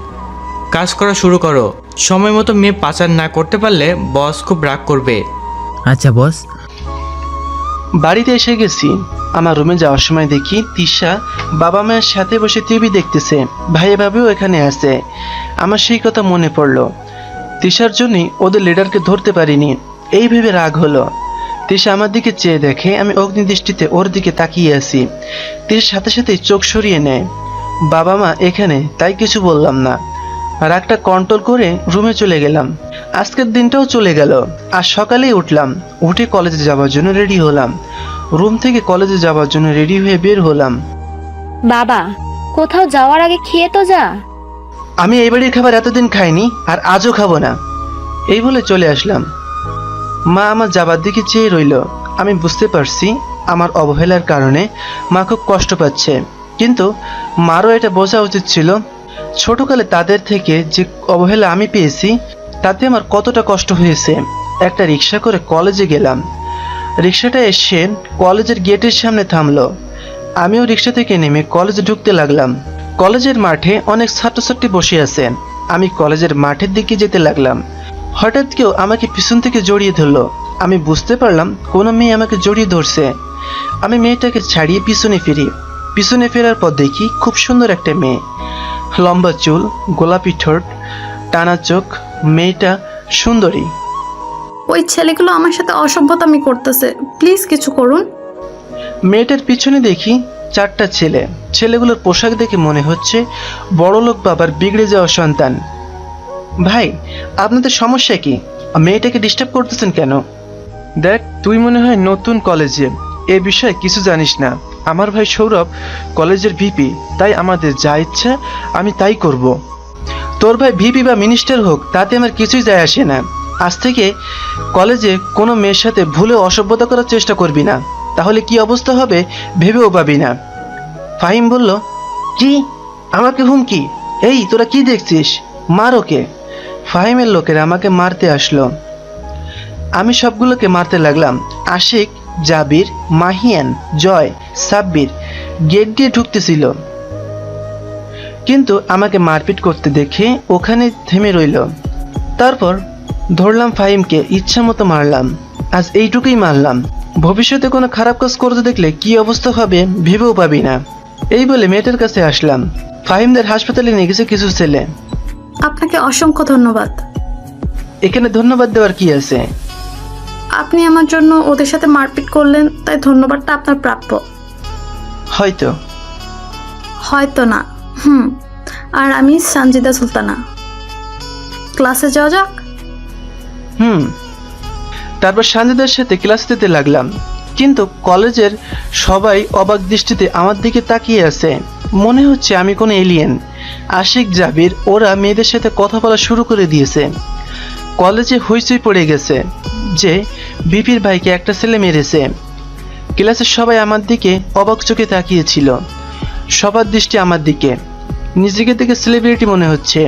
কাজ করা শুরু করো। সময় মতো মেয়ে পাচার না করতে পারলে বস খুব রাগ করবে। আচ্ছা বস। বাড়িতে এসে গেছি। আমার রুমে যাওয়ার সময় দেখি তিশা বাবা মায়ের সাথে বসে টিভি দেখতেছে। ভাইয়া ভাবেও এখানে আছে। আমার সেই কথা মনে পড়লো। তিশার জন্যই ওদের লিডারকে ধরতে পারিনি, এই ভেবে রাগ হলো। তিশা আমার দিকে চেয়ে দেখে আমি অগ্নিদৃষ্টিতে ওর দিকে তাকিয়ে আছি। তিশার সাথে সাথে চোখ সরিয়ে নেয়। বাবা মা এখানে, তাই কিছু বললাম না। রাগটা কন্ট্রোল করে রুমে চলে গেলাম। আজকের দিনটাও চলে গেল। আর সকালেই উঠলাম, উঠে কলেজে যাওয়ার জন্য রেডি হলাম। রুম থেকে কলেজে যাওয়ার জন্য রেডি হয়ে বের হলাম। বাবা, কোথাও যাওয়ার আগে খেয়ে তো যা। আমি এই বাড়ির খাবার এতদিন খাইনি, আর আজও খাবো না, এই বলে চলে আসলাম। মা আমার যাবার দিকে চেয়ে রইল। আমি বুঝতে পারছি আমার অবহেলার কারণে মা খুব কষ্ট পাচ্ছে, কিন্তু মারও এটা বোঝা উচিত ছিল। ছোটকালে তাদের থেকে যে অবহেলা আমি পেয়েছি তাতে আমার কতটা কষ্ট হয়েছে। একটা রিক্সা করে কলেজে গেলাম। রিক্সাটা এসে কলেজের গেটের সামনে থামলো। আমিও রিক্সা থেকে নেমে কলেজে ঢুকতে লাগলাম। কলেজের মাঠে অনেক ছাত্রছাত্রী বসে আছে। আমি কলেজের মাঠের দিকে যেতে লাগলাম। হঠাৎ কেউ আমাকে পিছন থেকে জড়িয়ে ধরলো। আমি বুঝতে পারলাম কোনো মেয়ে আমাকে জড়িয়ে ধরছে। আমি মেয়েটাকে ছাড়িয়ে পিছনে ফিরি। পিছনে ফেরার পর দেখি খুব সুন্দর একটা মেয়ে, লম্বা চুল, গোলাপি ঠোঁট, টানা চোখ। মেয়েটা সুন্দরী। ওই ছেলেগুলো আমার সাথে অসভ্যতামি করতেছে, প্লিজ কিছু করুন। মেয়েটার পিছনে দেখি 4টা ছেলে। ছেলেগুলোর পোশাক দেখে মনে হচ্ছে বড়লোক বাবার বিগড়ে যাওয়া সন্তান। ভাই, আপনাদের সমস্যা কি? মেয়েটাকে ডিস্টার্ব করতেছেন কেন? দেখ, তুই মনে হয় নতুন কলেজে, এ বিষয়ে কিছু জানিস না। আমার ভাই সৌরভ কলেজের ভিপি, তাই আমাদের যা ইচ্ছা আমি তাই করব। তোর ভাই ভিপি বা মিনিস্টার হোক, তাতে আমার কিছুই যায় আসে না। আজ থেকে কলেজে কোনো মেয়ের সাথে ভুলে অসভ্যতা করার চেষ্টা করবি না, তাহলে কি অবস্থা হবে ভেবেও পাবি না। ফাহিম বলল, কি? আমাকে হুমকি? এই তোরা কি দেখছিস? মার ওকে। ফাহিমের লোকেরা আমাকে মারতে আসলো। আমি সবগুলোকে মারতে লাগলাম। আশিক, জাবির, মাহিয়ান, জয়, সাব্বির গেট দিয়ে ঢুকতেছিল, কিন্তু আমাকে মারপিট করতে দেখে ওখানে থেমে রইল। তারপর ধরলাম ফাহিমকে, ইচ্ছা মতো মারলাম। আজ এইটুকুই মারলাম, ভবিষ্যতে কোনো খারাপ কাজ করতে দেখলে কি অবস্থা হবে ভেবেও পাবি না। এই বলে মেয়েটার কাছে আসলাম। ফাহিমদের হাসপাতালে নিয়ে গেছে কিছু ছেলে। আপনাকে অসংখ্য ধন্যবাদ। এখানে ধন্যবাদ দেওয়ার কি আছে? আপনি আমার জন্য ওদের সাথে মারপিট করলেন, তাই ধন্যবাদটা আপনার প্রাপ্য। হয়তো। হয়তো না। আর আমি সানজিদা সুলতানা। ক্লাসে যাওয়া যাক। তারপর সানজিদার সাথে ক্লাস দিতে লাগলাম, কিন্তু কলেজের সবাই অবাক দৃষ্টিতে আমার দিকে তাকিয়ে আছে। মনে হচ্ছে আমি কোনো এলিয়েন। আশিক, জাবির ওরা মেয়েদের সাথে কথা বলা শুরু করে দিয়েছে। কলেজে হইচই পড়ে গেছে যে বিপির ভাইকে একটা ছেলে মেরেছে। ক্লাসের সবাই আমার দিকে অবাক চোখে তাকিয়েছিল। সবার দৃষ্টি আমার দিকে। নিজেকে থেকে সেলিব্রিটি মনে হচ্ছে।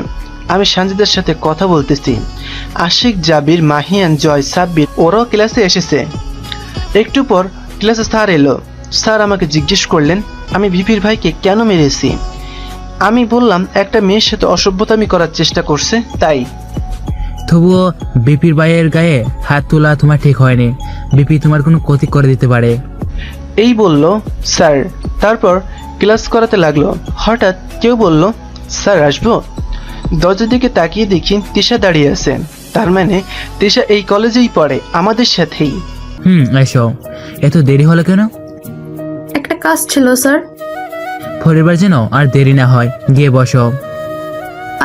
আমি সানজিদার সাথে কথা বলতেছি। আশিক, জাবির, মাহিয়ান, জয়, সাব্বির ওরাও ক্লাসে এসেছে। একটু পর ক্লাসে স্যার এলো। স্যার আমাকে জিজ্ঞেস করলেন আমি ভিপির ভাইকে কেন মেরেছি। আমি বললাম একটা মেয়ের সাথে অসভ্যতামি করার চেষ্টা করছে, তাই। তবুও বিপির ভাইয়ের গায়ে হাত তোলা তোমার ঠিক হয়নি। বিপি তোমার কোনো ক্ষতি করে দিতে পারে। এই বলল স্যার, তারপর ক্লাস করাতে লাগলো। হঠাৎ কেউ বলল স্যার আসবো। দরজার দিকে তাকিয়ে দেখি তিশা দাঁড়িয়ে আছে। তার মানে তিশা এই কলেজেই পড়ে, আমাদের সাথেই। এসো। এত দেরি হলো কেন? একটা কাজ ছিল স্যার। পরিবার যেন আর দেরি না হয়, গিয়ে বসো।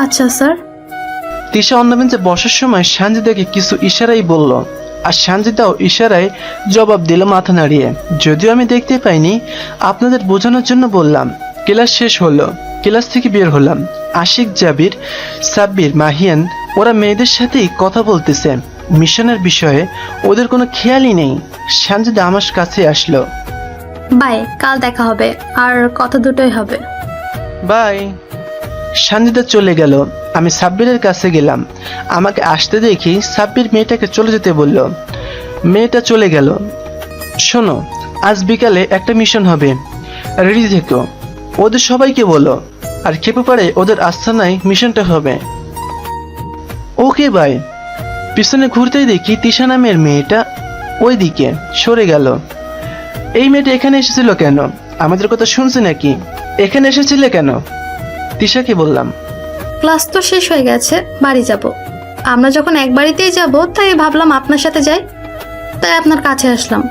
আচ্ছা স্যার। তিশা অন্য বেঞ্চে বসার সময় সানজিদাকে কিছু ইশারাই বলল, আর সানজিদাও ইশারায় জবাব দিল মাথা নাড়িয়ে। যদিও আমি দেখতে পাইনি, আপনাদের বোঝানোর জন্য বললাম। ক্লাস শেষ হলো, ক্লাস থেকে বের হলাম। আশিক, জাবির, সাব্বির, মাহিয়ান ওরা মেয়েদের সাথেই কথা বলতেছে মিশনের বিষয়ে। ওদের কোনো খেয়ালই নেই। সানজিদা আমার কাছে আসলো। বাই, কাল দেখা হবে, আর কথা দুটোই হবে। বাই। সানজিদা চলে গেল। আমি সাব্বিরের কাছে গেলাম। আমাকে আসতে দেখি সাব্বির মেয়েটাকে চলে যেতে বলল। মেয়েটা চলে গেল। শোনো, আজ বিকালে একটা মিশন হবে, রেডি থেকো। ওদের সবাইকে বলো। আর খেপে পারে ওদের আস্তানায় মিশনটা হবে। Okay bye. পিছনে ঘুরতেই দেখি তিশা নামের মেয়েটা ওই দিকে সরে গেল। এই মেয়েটা এখানে এসেছিল কেন? আমাদের কথা শুনছে নাকি? এখানে এসেছিলে কেন? তিশাকে বললাম। ক্লাস তো শেষ হয়ে গেছে, বাড়ি যাব। আমরা যখন এক বাড়িতেই যাব, তাই ভাবলাম আপনার সাথে যাই, তাই আপনার কাছে আসলাম।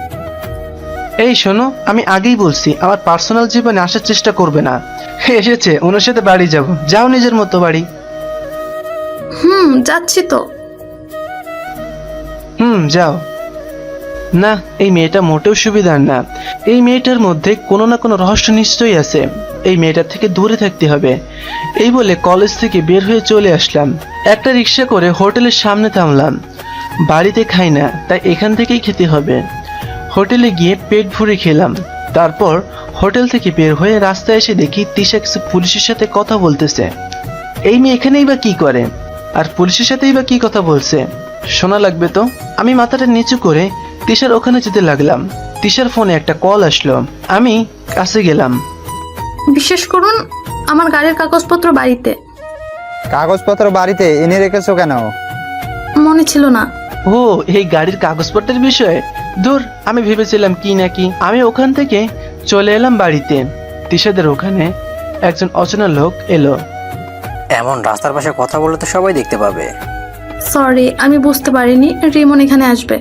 এই শোনো, আমি আগেই বলছি আমার পার্সোনাল জীবনে আসার চেষ্টা করবে না। এসেছে, ওনার সাথে বাড়ি যাব। যাও নিজের মতো বাড়ি। যাচ্ছি তো। যাও। না, এই মেয়েটা মোটেও সুবিধার না। এই মেয়েটার মধ্যে কোনো না কোনো রহস্য নিশ্চয়ই আছে। এই মেয়েটার থেকে দূরে থাকতে হবে। এই বলে কলেজ থেকে বের হয়ে চলে আসলাম। একটা রিক্সা করে হোটেলের সামনে থামলাম। বাড়িতে খাই না, তাই এখান থেকেই খেতে হবে। হোটেলে গিয়ে পেট ভরে খেলাম। তারপর হোটেল থেকে বের হয়ে রাস্তায় এসে দেখি তিশা কিছু পুলিশের সাথে কথা বলতেছে। এই মেয়ে এখানেই বা কি করে, আর পুলিশের সাথেই বা কি কথা বলছে? শোনা লাগবে তো। আমি মাথাটা নিচু করে তিশার ওখানে যেতে লাগলাম। তিশার ফোনে একটা কল আসলো। আমি কাছে গেলাম। বিশ্বাস করুন, আমার গাড়ির কাগজপত্র বাড়িতে। কাগজপত্র বাড়িতে এনে রেখেছো কেন? মনে ছিল না। ও, এই গাড়ির কাগজপত্রের বিষয়ে? দূর, আমি ভেবেছিলাম কি নাকি। আমি ওখান থেকে চলে এলাম বাড়িতে। তিশাদের ওখানে একজন অচেনা লোক এলো। এমন রাস্তার পাশে কথা বললে তো সবাই দেখতে পাবে। সরি, আমি বুঝতে পারিনি রিমন এখানে আসবে।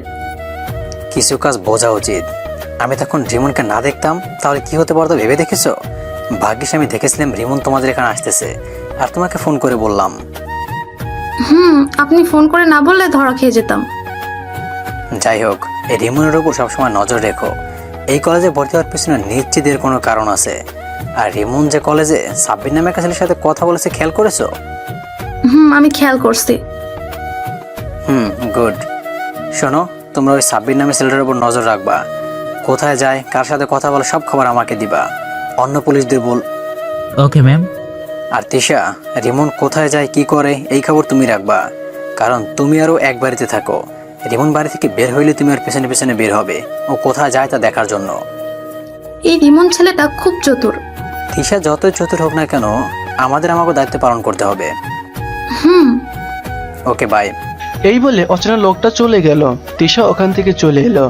কিছু কাজ বোঝা উচিত। আমি তখন রিমনকে না দেখতাম তাহলে কি হতে পারতো ভেবে দেখেছো? ভাগ্যিস আমি দেখেছিলাম রিমন তোমাদের এখানে আসতেছে, আর তোমাকে ফোন করে বললাম। আপনি ফোন করে না বললে ধরা খেয়ে যেতাম। যাই হোক, এই রিমনের উপর সবসময় নজর রেখো। এই কলেজে ভর্তি হওয়ার পিছনে নিশ্চিত এর কোনো কারণ আছে। আর রিমন যে কলেজে সাব্বির নামে একটা ছেলের সাথে কথা বলেছে, খেয়াল করেছো? আমি খেয়াল করছি। গুড। শোনো, তোমরা ওই সাব্বির নামে ছেলেটার উপর নজর রাখবা। কোথায় যায়, কার সাথে কথা বলে, সব খবর আমাকে দিবা। অন্য পুলিশদের বল। Okay ma'am. আর তিশা, রিমন কোথায় যায়, কি করে, এই খবর তুমি রাখবা। কারণ তুমি আরও এক বাড়িতে থাকো। রিমন বাড়ি থেকে বের হইলে তুমি ওর পেছনে পেছনে বের হবে, ও কোথায় যায় তা দেখার জন্য। এই রিমন ছেলেটা খুব চতুর। তিশা যতই চতুর হোক না কেন, আমাকে দায়িত্ব পালন করতে হবে। ওকে, বাই। এই বলে অচেনা লোকটা চলে গেল। তিশা ওখান থেকে চলে এলো।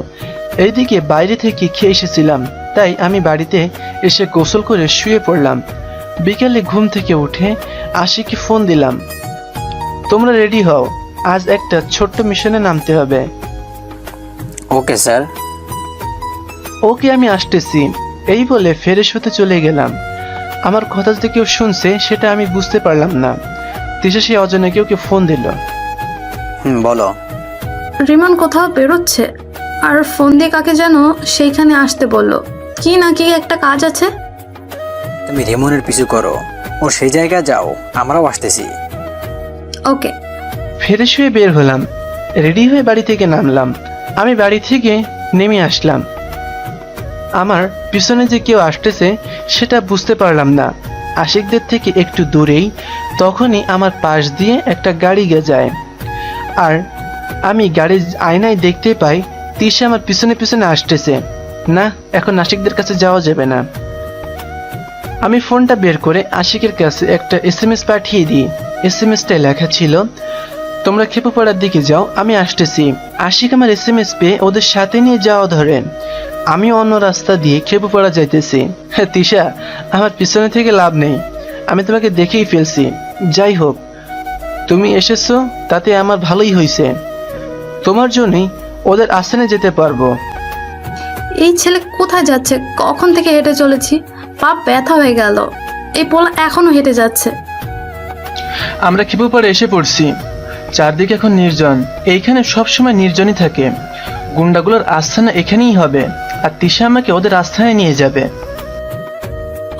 এইদিকে বাইরে থেকে খেয়ে এসেছিলাম, তাই আমি বাড়িতে এসে গোসল করে শুয়ে পড়লাম। বিকেলে ঘুম থেকে উঠে আশিকে ফোন দিলাম। তোমরা রেডি হও, আজ একটা ছোট্ট মিশনে নামতে হবে। ওকে স্যার। ওকে, আমি আসতেছি। এই বলে ফ্রেশ হতে চলে গেলাম। আমার কথা যদি কেউ শুনছে সেটা আমি বুঝতে পারলাম না। তিশা সে অজানা কেউকে ফোন দিল। বলো। রিমন কোথাও বেরোচ্ছে, আর ফোন দিয়ে কাকে যেন সেইখানে আসতে বললো। কি নাকি একটা কাজ আছে। তুমি রিমনের পিছু করো, ও সেই জায়গায় যাও, আমরাও আসতেছি। ওকে। ফ্রেশ হয়ে বের হলাম। রেডি হয়ে বাড়ি থেকে নামলাম। আমি বাড়ি থেকে নেমে আসলাম। আমার পিছনে যে কেউ আসতেছে সেটা বুঝতে পারলাম না। আশিকদের থেকে একটু দূরেই তখনই আমার পাশ দিয়ে একটা গাড়ি যায়, আর আমি গাড়ির আয়নায় দেখতে পাই তিশা আমার পিছনে পিছনে আসতেছে। না, এখন আশিকদের কাছে যাওয়া যাবে না। আমি ফোনটা বের করে আশিকের কাছে একটা SMS পাঠিয়ে দিই। SMS-টায় লেখা ছিল, তোমরা খেপুপাড়ার দিকে যাও, আমি আসতেছি। আশিক আমার SMS পেয়ে ওদের সাথে নিয়ে যাওয়া ধরে। আমি অন্য রাস্তা দিয়ে খেপুপাড়া যাইতেছি। হ্যাঁ তিশা, আমার পিছনে থেকে লাভ নেই, আমি তোমাকে দেখেই ফেলছি। যাই হোক, তুমি এসেছো তাতে আমার ভালোই হয়েছে, তোমার জন্যই ওদের আস্থানে যেতে পারবো। এই ছেলে কোথায় যাচ্ছে? কখন থেকে হেঁটে চলেছি, পা ব্যথা হয়ে গেল। এই পোলা এখনো হেঁটে যাচ্ছে। আমরা খেপুপাড়ে এসে পড়ছি। চারদিকে এখন নির্জন, এইখানে সবসময় নির্জনই থাকে। গুন্ডাগুলোর আস্থানা এখানেই হবে, আর তিশা আমাকে ওদের আস্থানে নিয়ে যাবে।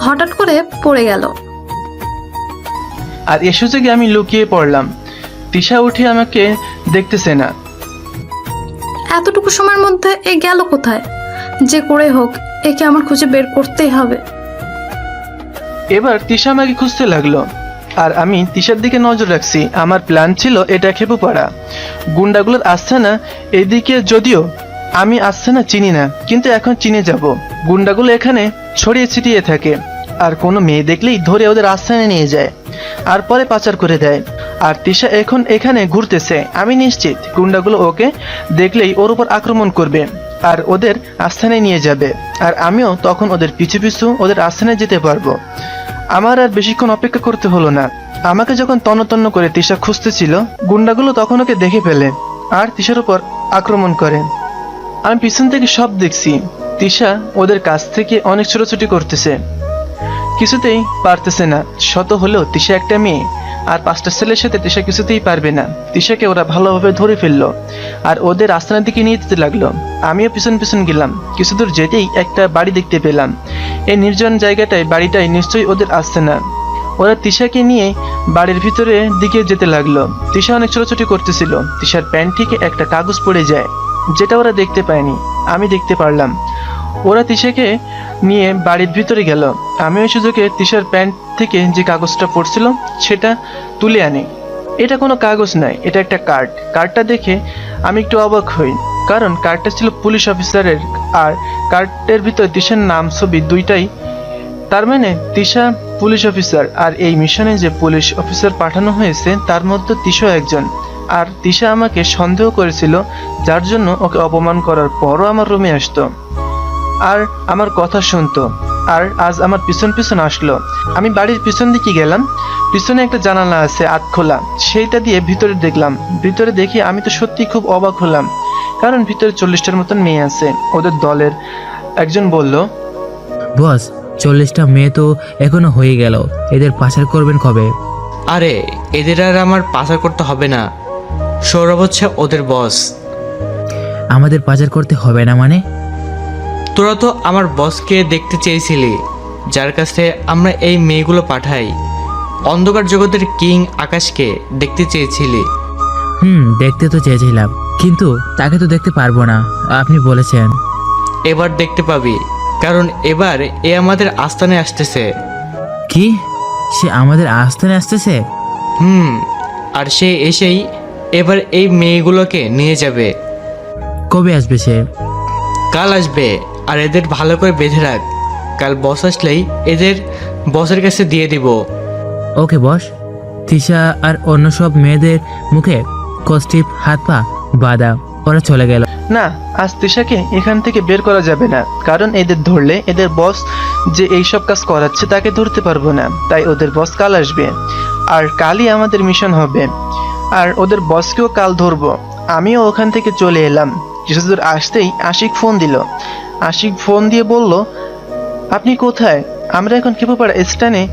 হঠাৎ করে পড়ে গেল। আর এ সুযোগে আমি লুকিয়ে পড়লাম। তিশা উঠে আমাকে দেখতেছে না। এতটুকু সময়ের মধ্যে এ গেল কোথায়? যে করে হোক একে আমার খুঁজে বের করতেই হবে। এবার তিশা আমাকে খুঁজতে লাগলো, আর আমি তিশার দিকে নজর রাখছি। আমার প্ল্যান ছিল এটা খেপুপাড়া, গুন্ডাগুলোর আস্থানা এদিকে। যদিও আমি আস্থানা চিনি না, কিন্তু এখন চিনে যাব। গুন্ডাগুলো এখানে ছড়িয়ে ছিটিয়ে থাকে, আর কোনো মেয়ে দেখলেই ধরে ওদের আস্থানে নিয়ে যায়, আর পরে পাচার করে দেয়। আর তিশা এখন এখানে ঘুরতেছে। আমি নিশ্চিত গুন্ডাগুলো ওকে দেখলেই ওর উপর আক্রমণ করবে আর ওদের আস্থানে নিয়ে যাবে, আর আমিও তখন ওদের পিছু পিছু ওদের আস্থানে যেতে পারবো। আমার আর বেশিক্ষণ অপেক্ষা করতে হলো না। আমাকে যখন তন্ন করে তিশা খুঁজতেছিল, গুন্ডাগুলো তখন ওকে দেখে ফেলে আর তিশার উপর আক্রমণ করে। আমি পিছন থেকে সব দেখছি। তিশা ওদের কাছ থেকে অনেক ছোটাছুটি করতেছে, কিছুতেই পারতেছে না। শত হলেও তিশা একটা মেয়ে, আর 5টা ছেলের সাথে তিশা কিছুতেই পারবে না। তিশাকে ওরা ভালোভাবে ধরে ফেললো আর ওদের আস্তানার দিকে নিয়ে যেতে লাগলো। আমিও পিছন পিছন গেলাম। কিছু দূর যেতেই একটা বাড়ি দেখতে পেলাম। এই নির্জন জায়গাটায় বাড়িটাই নিশ্চয়ই ওদের আস্তানা। ওরা তিশাকে নিয়ে বাড়ির ভিতরে দিকে যেতে লাগলো। তিশা অনেক ছোটাছুটি করতেছিল। তিশার প্যান্ট থেকে একটা কাগজ পড়ে যায়, যেটা ওরা দেখতে পায়নি, আমি দেখতে পারলাম। ওরা তিশাকে নিয়ে বাড়ির ভিতরে গেল। আমি ওই সুযোগে তিশার প্যান্ট থেকে যে কাগজটা পড়ছিল সেটা তুলে আনি। এটা কোনো কাগজ নয়, এটা একটা কার্ড। কার্ডটা দেখে আমি একটু অবাক হই, কারণ কার্ডটা ছিল পুলিশ অফিসারের, আর কার্ডের ভিতরে তিশার নাম ছবি দুইটাই। তার মানে তিশা পুলিশ অফিসার, আর এই মিশনে যে পুলিশ অফিসার পাঠানো হয়েছে তার মধ্যে তিশাও একজন। আর তিশা আমাকে সন্দেহ করেছিল, যার জন্য ওকে অপমান করার পরও আমার রুমে আসতো আর আমার কথা শুনতো, আর আজ আমার পিছন পিছন আসলো। আমি বাড়ির পিছন দিকে গেলাম। পিছনে একটা জানালা আছে আধখোলা, সেইটা দিয়ে ভিতরে দেখলাম। ভিতরে দেখি আমি তো সত্যি খুব অবাক হলাম, কারণ ভিতরে 40টার মতন মেয়ে আছে। ওদের দলের একজন বলল, বস 40টা মেয়ে তো এখনো হয়ে গেল, এদের পাচার করবেন কবে? আরে এদের আর আমার পাচার করতে হবে না, সৌরভ হচ্ছে ওদের বস। আমাদের পাচার করতে হবে না মানে? তোরা তো আমার বসকে দেখতে চেয়েছিলি, যার কাছে আমরা এই মেয়েগুলো পাঠাই। অন্ধকার জগতের কিং আকাশকে দেখতে চেয়েছিলি। দেখতে তো চেয়েছিলাম, কিন্তু তাকে তো দেখতে পারবো না, আপনি বলেছেন। এবার দেখতে পাবি, কারণ এবার এ আমাদের আস্তানে আসতেছে। কি? সে আমাদের আস্তানে আসতেছে? আর সে এসেই এবার এই মেয়েগুলোকে নিয়ে যাবে। কবে আসবে সে? কাল আসবে, আর এদের ভালো করে বেঁধে রাখ। কাল বস আসলেই এদের বসের কাছে দিয়ে দিব। ওকে বস। তিশা আর অন্য সব মেয়েদের মুখে কষ্টিপ হাত পা বাঁধা, ওরা চলে গেল। না, আজ তিশাকে এখান থেকে বের করা যাবে না, কারণ এদের ধরলে এদের বস যে এইসব কাজ করাচ্ছে তাকে ধরতে পারবো না। তাই ওদের বস কাল আসবে, আর কালই আমাদের মিশন হবে, আর ওদের বসকেও কাল ধরবো। আমিও ওখান থেকে চলে এলাম। কিছু দূর আসতেই আশিক ফোন দিল। আশিক ফোন দিয়ে বলল, আপনি কোথায়? আমরা এখন খেপুপাড়া স্ট্যান্ডে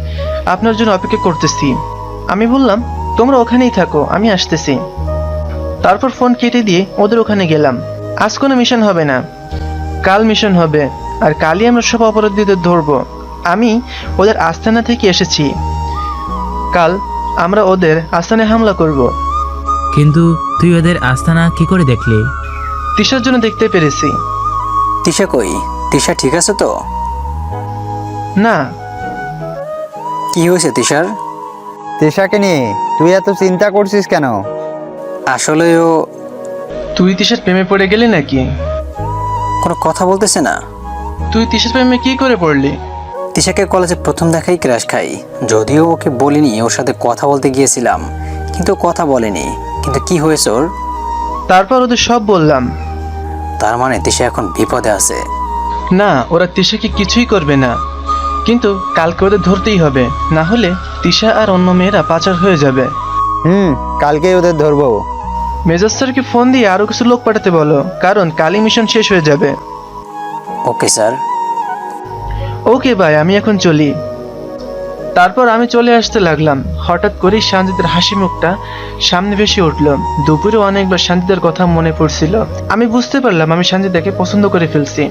আপনার জন্য অপেক্ষা করতেছি। আমি বললাম, তোমরা ওখানেই থাকো, আমি আসতেছি। তারপর ফোন কেটে দিয়ে ওদের ওখানে গেলাম। আজ কোনো মিশন হবে না, কাল মিশন হবে, আর কালই আমরা সব অপরাধীদের ধরবো। আমি ওদের আস্তানা থেকে এসেছি, কাল আমরা ওদের আস্তানায় হামলা করব। কিন্তু তুই ওদের আস্তানা কি করে দেখলি? তিশার জন্য দেখতে পেরেছি। তিশা কই? তিশা ঠিক আছে তো? না। কি হয়েছে তিশার? তিশাকে নিয়ে তুই এত চিন্তা করছিস কেন? আসলেও তুই তিশার প্রেমে পড়ে গেলি নাকি? কোনো কথা বলতেছে না। তুই তিশার প্রেমে কি করে পড়লি? তিশাকে কলেজে প্রথম দেখাই ক্রাশ খাই। যদিও ওকে বলিনি, ওর সাথে কথা বলতে গিয়েছিলাম, কিন্তু কথা বলেনি। কিন্তু কি হয়েছে ওর? তারপর ওদের সব বললাম। তার মানে তিশা এখন বিপদে আছে। না, ওরা তিশাকে কিছুই করবে না, কিন্তু কালকে ওদের ধরতেই হবে, না হলে তিশা আর অন্য মেয়েরা পাচার হয়ে যাবে। কালকেই ওদের ধরবো। মেজর স্যারকে ফোন দিয়ে আরও কিছু লোক পাঠাতে বলো, কারণ কালই মিশন শেষ হয়ে যাবে। ওকে স্যার। ওকে ভাই, আমি এখন চলি। তারপর আমি চলে আসতে লাগলাম। হঠাৎ করেই সানজিদের হাসি মুখটা সামনে ভেসে উঠল। দুপুরে অনেকবার সানজিদের কথা মনে পড়ছিল। আমি বুঝতে পারলাম আমি সানজিদাকে পছন্দ করে ফেলছি।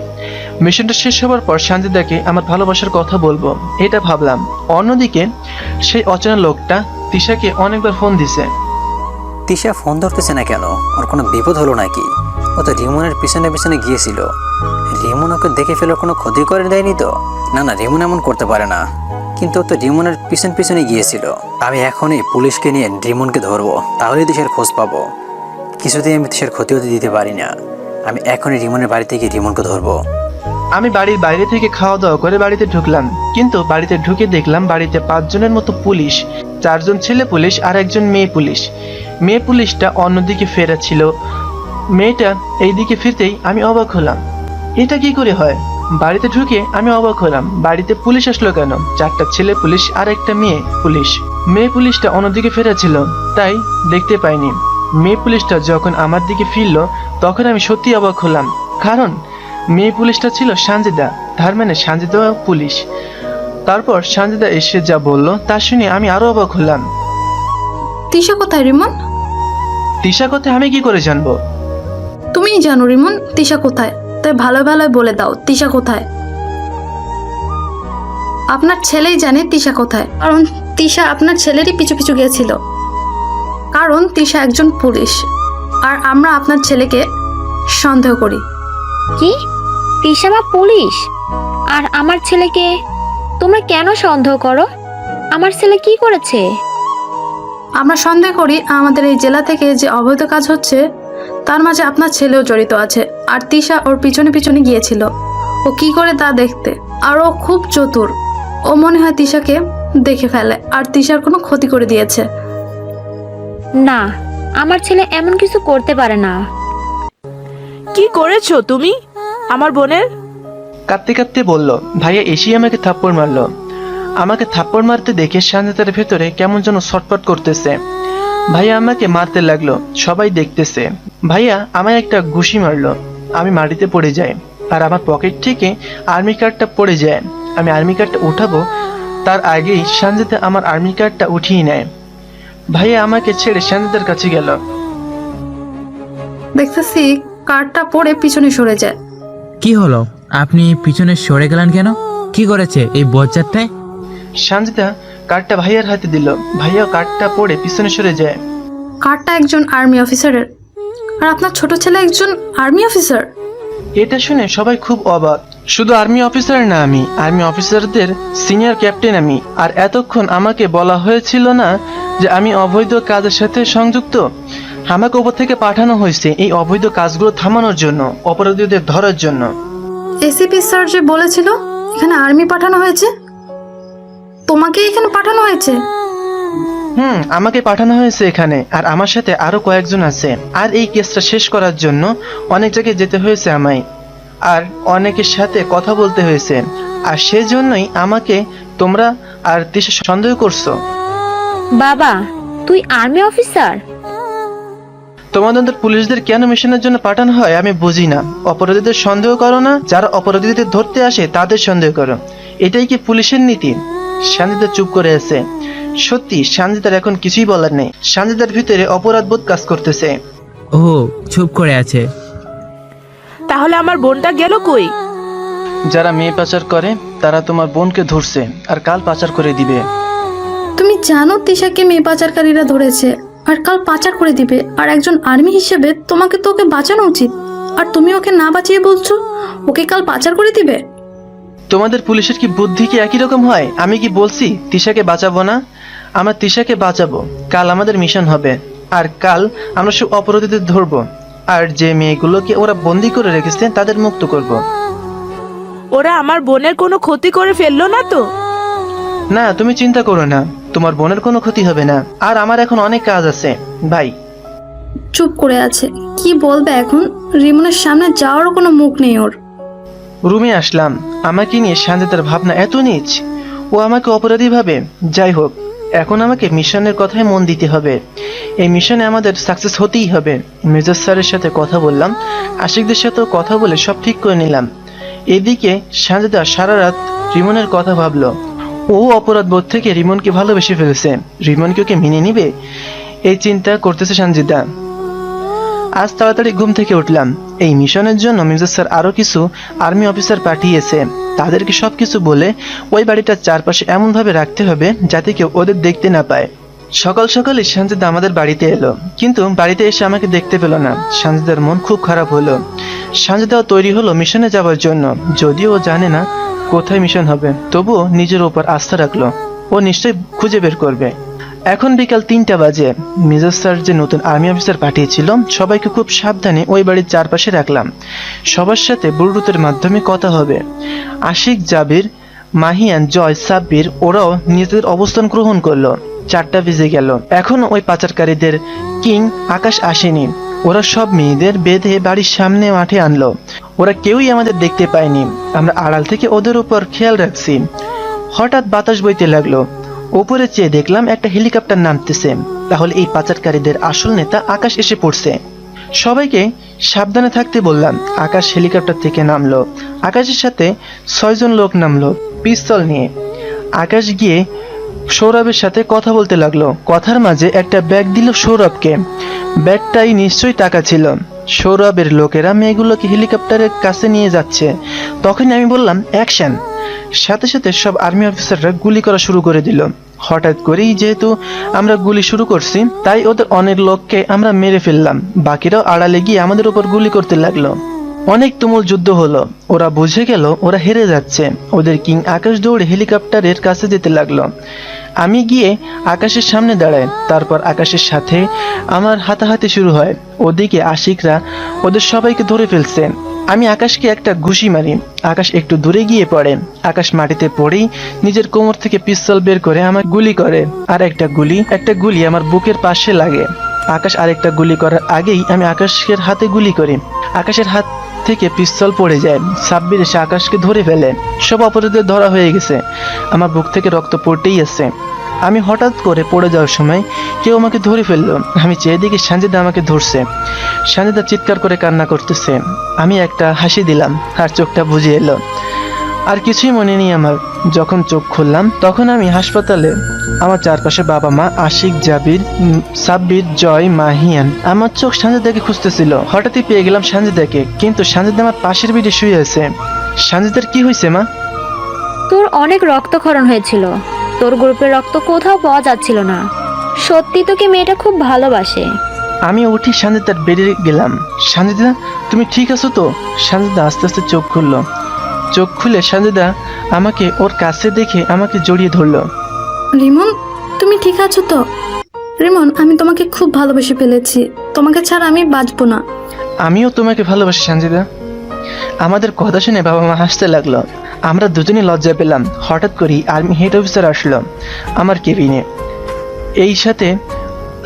মিশনটা শেষ হওয়ার পর সানজিদাকে আমার ভালোবাসার কথা বলবো, এটা ভাবলাম। অন্যদিকে সেই অচেনা লোকটা তিশাকে অনেকবার ফোন দিছে। তিশা ফোন ধরতেছে না কেন? ওর কোনো বিপদ হলো নাকি? ও তো রিমনের পিছনে পিছনে গিয়েছিল। রিমন ওকে দেখে ফেলে কোনো ক্ষতি করে দেয়নি তো? না না, রিমন এমন করতে পারে না। কিন্তু ও তো রিমনের পিছনে গিয়েছিল। আমি এখনই পুলিশকে নিয়ে রিমনকে ধরবো, তাহলেই তিশার খোঁজ পাবো। কিছুতেই আমি তিশার ক্ষতি হতে দিতে পারি না। আমি এখনই রিমনের বাড়িতে গিয়ে রিমনকে ধরবো। আমি বাড়ির বাইরে থেকে খাওয়া দাওয়া করে বাড়িতে ঢুকলাম, কিন্তু বাড়িতে ঢুকে দেখলাম বাড়িতে 5 জনের মতো পুলিশ। 4 জন ছেলে পুলিশ আর 1 জন মেয়ে পুলিশ। মেয়ে পুলিশটা অন্যদিকে ফেরা ছিল, মেয়েটা এইদিকে ফিরতেই আমি অবাক হলাম। এটা কি করে হয়? বাড়িতে ঢুকে আমি অবাক হলাম, বাড়িতে পুলিশ আসলো কেন? 4টা ছেলে পুলিশ আর একটা মেয়ে পুলিশ। মেয়ে পুলিশটা অন্যদিকে ফেরা ছিল, তাই দেখতে পাইনি। মেয়ে পুলিশটা যখন আমার দিকে ফিরল তখন আমি সত্যি অবাক হলাম, কারণ মেয়ে পুলিশটা ছিল সানজিদা, তার মানে সানজিদা পুলিশ। তারপর সানজিদা এসে যা বলল তা শুনে আমি আরো অবাক হলাম। তিশা কোথায় রিমন? তিশা কোথায় আমি কি করে জানবো? তুমিই জানো রিমন তিশা কোথায়, তাই ভালো ভালোই বলে দাও তিশা কোথায়। আপনার ছেলেই জানে তিশা কোথায়, কারণ তিশা আপনার ছেলেরই পিছু পিছু গিয়েছিল। কারণ তিশা একজন পুলিশ, আর আমরা আপনার ছেলেকে সন্দেহ করি। কি? তিশা মা পুলিশ আর আমার ছেলেকে তোমরা কেন সন্দেহ করো? আমার ছেলে কি করেছে? আমরা সন্দেহ করি আমাদের এই জেলা থেকে যে অবৈধ কাজ হচ্ছে তার মাঝে আপনার ছেলেও জড়িত আছে, আর তিশা ওর পিছনে পিছনে গিয়েছিল ও কি করে তা দেখতে। আর ও খুব চতুর, ও মনে হয় তিশাকে দেখে ফেলে আর তিশার কোনো ক্ষতি করে দিয়েছে। না, আমার ছেলে এমন কিছু করতে পারে না। কি করেছো তুমি আমার বোনের? কাঁদতে কাঁদতে বলল। ভাইয়া এসেই আমাকে থাপ্পড় মারলো। আমাকে থাপ্পড় মারতে দেখে সানজিদার ভেতরে কেমন যেন ছটফট করতেছে। ভাইয়া আমাকে মারতে লাগলো, সবাই দেখতেছে। ভাইয়া আমায় একটা ঘুষি মারলো, আমি মাটিতে পড়ে যাই, আর আমার পকেট থেকে আর্মি কার্ডটা পড়ে যায়। আমি আর্মি কার্ডটা উঠাবো তার আগেই সানজিদা আমার আর্মি কার্ডটা উঠিয়ে নেয়। ভাইয়া আমাকে ছেড়ে সানজিদার কাছে গেল। দেখতেছি কার্ডটা পড়ে পিছনে সরে যায়। কি হলো? আপনি পিছনে সরে গেলেন কেন? কি করেছে এই বজ্জাতটায়? সানজিদা কার্ডটা ভাইয়ার হাতে দিল। ভাইয়া কার্ডটা পড়ে পিছনে সরে যায়। কার্ডটা একজন আর্মি অফিসারের, আর আপনার ছোট ছেলে একজন আর্মি অফিসার। এটা শুনে সবাই খুব অবাক। শুধু আর্মি অফিসার না, আমি আর্মি অফিসারদের সিনিয়র ক্যাপ্টেন আমি। আর এতক্ষণ আমাকে বলা হয়েছিল না যে আমি অবৈধ কাজের সাথে সংযুক্ত? আমাকে ওপর থেকে পাঠানো হয়েছে এই অবৈধ কাজগুলো থামানোর জন্য, অপরাধীদের ধরার জন্য। এসিপি স্যার যে বলেছিল এখানে আর্মি পাঠানো হয়েছে, তোমাকে এখানে পাঠানো হয়েছে? আমাকে পাঠানো হয়েছে এখানে, আর আমার সাথে আরো কয়েকজন আছে। আর এই কেসটা শেষ করার জন্য অনেক জায়গায় যেতে হয়েছে আমায়, আর অনেকের সাথে কথা বলতে হয়েছে। আর সেজন্যই আমাকে তোমরা আর তিশা সন্দেহ করছো। বাবা, তুই আর্মি অফিসার? তোমাদের পুলিশদের কেন মিশনের জন্য পাঠানো হয় আমি বুঝি না। অপরাধীদের সন্দেহ করো না, যারা অপরাধীদের ধরতে আসে তাদের সন্দেহ করো। এটাই কি পুলিশের নীতি? সানজিদা চুপ করে আছে। সত্যি সানজিদার এখন কিছুই বলার নেই। সানজিদার ভিতরে অপরাধবোধ কাজ করতেছে। ও চুপ করে আছে। তাহলে আমার বোনটা গেল কই? যারা মেয়ে পাচার করে তারা তোমার বোনকে ধরছে, আর কাল পাচার করে দিবে। তুমি জানো তিশাকে মেয়ে পাচারকারীরা ধরেছে আর কাল পাচার করে দিবে, আর একজন আর্মি হিসেবে তোমাকে তো ওকে বাঁচানো উচিত, আর তুমি ওকে না বাঁচিয়ে বলছো ওকে কাল পাচার করে দিবে। তোমাদের পুলিশের কি বুদ্ধি কি একই রকম হয়? আমি কি বলছি তিশাকে বাঁচাবো না? আমরা তিশাকে বাঁচাবো। কাল আমাদের মিশন হবে, আর কাল আমরা সব অপরাধীদের ধরবো, আর যে মেয়েগুলোকে ওরা বন্দি করে রেখেছে তাদের মুক্ত করব। ওরা আমার বোনের কোনো ক্ষতি করে ফেললো না তো? না, তুমি চিন্তা করো না, তোমার বোনের কোনো ক্ষতি হবে না। আর আমার এখন অনেক কাজ আছে। ভাই চুপ করে আছে, কি বলবে এখন? রিমনের সামনে যাওয়ারও কোনো মুখ নেই ওর। রুমে আসলাম, আমাকে নিয়ে সানজিদার ভাবনা এত নীচ, ও আমাকে অপরাধী ভাবে। যাই হোক, এখন আমাকে মিশনের কথায় মন দিতে হবে। এই মিশনে আমাদের সাকসেস হতেই হবে। মেজর স্যারের সাথে কথা বললাম, আশিকদের সাথেও কথা বলে সব ঠিক করে নিলাম। এদিকে সানজিদা সারা রাত রিমনের কথা ভাবলো। ও অপরাধ বোধ থেকে রিমনকে ভালোবেসে ফেলেছে। রিমনকে ওকে মেনে নিবে, এই চিন্তা করতেছে সানজিদা। আজ তাড়াতাড়ি ঘুম থেকে উঠলাম। এই মিশনের জন্য মেজর স্যার আরো কিছু আর্মি অফিসার পাঠিয়েছে। তাদেরকে সবকিছু বলে ওই বাড়িটার চারপাশে এমনভাবে রাখতে হবে যাতে কেউ ওদের দেখতে না পায়। সকাল সকালে সানজিদা আমাদের বাড়িতে এলো, কিন্তু বাড়িতে এসে আমাকে দেখতে পেল না। সানজিদার মন খুব খারাপ হলো। সানজিদাও তৈরি হলো মিশনে যাওয়ার জন্য, যদিও ও জানে না কোথায় মিশন হবে, তবুও নিজের উপর আস্থা রাখলো ও নিশ্চয়ই খুঁজে বের করবে। এখন বিকাল 3টা বাজে। মেজর স্যার যে নতুন আর্মি অফিসার পাঠিয়েছিল সবাইকে খুব সাবধানে ওই বাড়ির চারপাশে রাখলাম। সবার সাথে ব্লুটুথের মাধ্যমে কথা হবে। আশিক, জাবির, মাহিয়ান, জয়, সাব্বির ওরাও নিজেদের অবস্থান গ্রহণ করলো। 4টা বেজে গেল, এখনো ওই পাচারকারীদের কিং আকাশ আসেনি। ওরা সব মেয়েদের বেঁধে বাড়ির সামনে মাঠে আনলো। ওরা কেউই আমাদের দেখতে পায়নি। আমরা আড়াল থেকে ওদের উপর খেয়াল রাখছি। হঠাৎ বাতাস বইতে লাগলো। উপরে চেয়ে দেখলাম একটা হেলিকপ্টার নামতেছে। তাহলে এই পাচারকারীদের আসল নেতা আকাশ এসে পড়ছে। সবাইকে সাবধানে থাকতে বললাম। আকাশ হেলিকপ্টার থেকে নামলো। আকাশের সাথে 6 জন লোক নামলো পিস্তল নিয়ে। আকাশ গিয়ে সৌরভের সাথে কথা বলতে লাগলো। কথার মাঝে একটা ব্যাগ দিল সৌরভকে। ব্যাগটাই নিশ্চয়ই টাকা ছিল। সৌরভের লোকেরা মেয়েগুলোকে হেলিকপ্টারের কাছে নিয়ে যাচ্ছে। তখনই আমি বললাম অ্যাকশন। সাথে সাথে সব আর্মি অফিসাররা গুলি করা শুরু করে দিল। হঠাৎ করেই যেহেতু আমরা গুলি শুরু করছি, তাই ওদের অনেক লোককে আমরা মেরে ফেললাম। বাকিরাও আড়ালে গিয়ে আমাদের উপর গুলি করতে লাগলো। অনেক তুমুল যুদ্ধ হলো। ওরা বুঝে গেল ওরা হেরে যাচ্ছে। ওদের কিং আকাশ দৌড়ে হেলিকপ্টারের কাছে যেতে লাগলো। আমি গিয়ে আকাশের সামনে দাঁড়াই। তারপর আকাশের সাথে আমার হাতাহাতি শুরু হয়। ওদিকে আশিকরা ওদের সবাইকে ধরে ফেলছে। আমি আকাশকে একটা ঘুষি মারি। আকাশ একটু দূরে গিয়ে পড়ে। আকাশ মাটিতে পড়েই নিজের কোমর থেকে পিস্তল বের করে আমার গুলি করে। আর একটা গুলি আমার বুকের পাশে লাগে। আকাশ আরেকটা গুলি করার আগেই আমি আকাশের হাতে গুলি করি। আকাশের হাত থেকে পিস্তল পড়ে যায়। সাব্বির এসে আকাশকে ধরে ফেলে। সব অপরাধীদের ধরা হয়ে গেছে। আমার বুক থেকে রক্ত পড়তেই আছে। আমি হঠাৎ করে পড়ে যাওয়ার সময় কেউ আমাকে ধরে ফেললো। আমি চেয়ে দেখি সানজিদা আমাকে ধরছে। সানজিদা চিৎকার করে কান্না করতেছে। আমি একটা হাসি দিলাম আর চোখটা বুজে এলো। আর কিছুই মনে নেই আমার। যখন চোখ খুললাম তখন আমি হাসপাতালে। আমার চারপাশে বাবা মা, আশিক, জাবির, সাব্বির, জয়, মাহিয়ান। আমার চোখ সানজিদাকে খুঁজতেছিল। হঠাৎই পেয়ে গেলাম সানজিদাকে, কিন্তু সানজিদা আমার পাশের বেডে শুয়ে আছে। সানজিদার কি হয়েছে মা? তোর অনেক রক্তক্ষরণ হয়েছিল। তোর গ্রুপের রক্ত কোথাও পাওয়া যাচ্ছিল না। সত্যি তোকে মেয়েটা খুব ভালোবাসে। আমি উঠি সানজিদার বেডে গেলাম। সানজিদা, তুমি ঠিক আছো তো? সানজিদা আস্তে আস্তে চোখ খুললো। চোখ খুলে সানজিদা আমাকে ওর কাছে দেখে আমাকে জড়িয়ে ধরলো। রিমন, তুমি ঠিক আছো তো? রিমন, আমি তোমাকে খুব ভালোবেসে ফেলেছি। তোমাকে ছাড়া আমি বাঁচবো না। আমিও তোমাকে ভালোবাসি সানজিদা। আমাদের কথা শুনে বাবা মা হাসতে লাগলো। আমরা দুজনেই লজ্জা পেলাম। হঠাৎ করেই আর্মি হেড অফিসার আসলো আমার কেবিনে। এই সাথে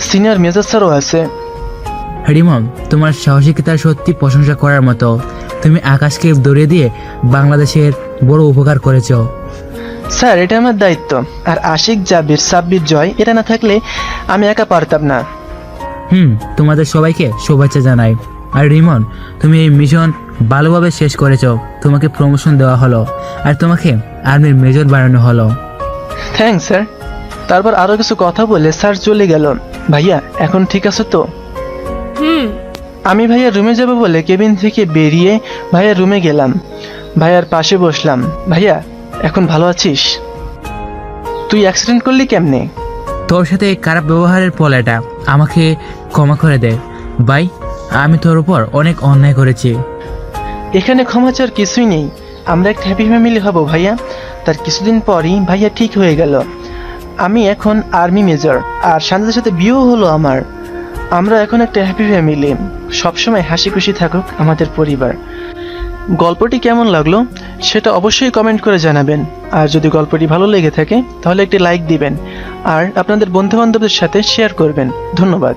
সিনিয়র মেজর স্যারও আছে। রিমন, তোমার সাহসিকতার সত্যি প্রশংসা করার মতো। তুমি আকাশকে দৌড়িয়ে দিয়ে বাংলাদেশের বড় উপকার করেছ। স্যার, এটা আমার দায়িত্ব। আর আশিক, জাবির, সাব্বির, জয় এরা না থাকলে আমি একা পারতাম না। তোমাদের সবাইকে শুভেচ্ছা জানাই। আর রিমন, তুমি এই মিশন ভালোভাবে শেষ করেছো। তোমাকে প্রমোশন দেওয়া হলো আর তোমাকে আর্মির মেজর বানানো হলো। Thanks sir. তারপর আরো কিছু কথা বলে স্যার চলে গেল। ভাইয়া, এখন ঠিক আছে তো? আমি ভাইয়ার রুমে যাবো বলে কেবিন থেকে বেরিয়ে ভাইয়ার রুমে গেলাম। ভাইয়ার পাশে বসলাম। ভাইয়া, এখন ভালো আছিস? তুই অ্যাক্সিডেন্ট করলি কেমনে? তোর সাথে খারাপ ব্যবহারের ফলেটা আমাকে ক্ষমা করে দে ভাই। আমি তোর উপর অনেক অন্যায় করেছি। এখানে ক্ষমা চাওয়ার কিছুই নেই। আমরা একটা হ্যাপি ফ্যামিলি হব ভাইয়া। তার কিছুদিন পরই ভাইয়া ঠিক হয়ে গেল। আমি এখন আর্মি মেজর, আর শান্তির সাথে বিয়েও হলো আমার। আমরা এখন একটা হ্যাপি ফ্যামিলি। সবসময় হাসি খুশি থাকুক আমাদের পরিবার। গল্পটি কেমন লাগলো সেটা অবশ্যই কমেন্ট করে জানাবেন। আর যদি গল্পটি ভালো লেগে থাকে তাহলে একটি লাইক দিবেন আর আপনাদের বন্ধু বান্ধবদের সাথে শেয়ার করবেন। ধন্যবাদ।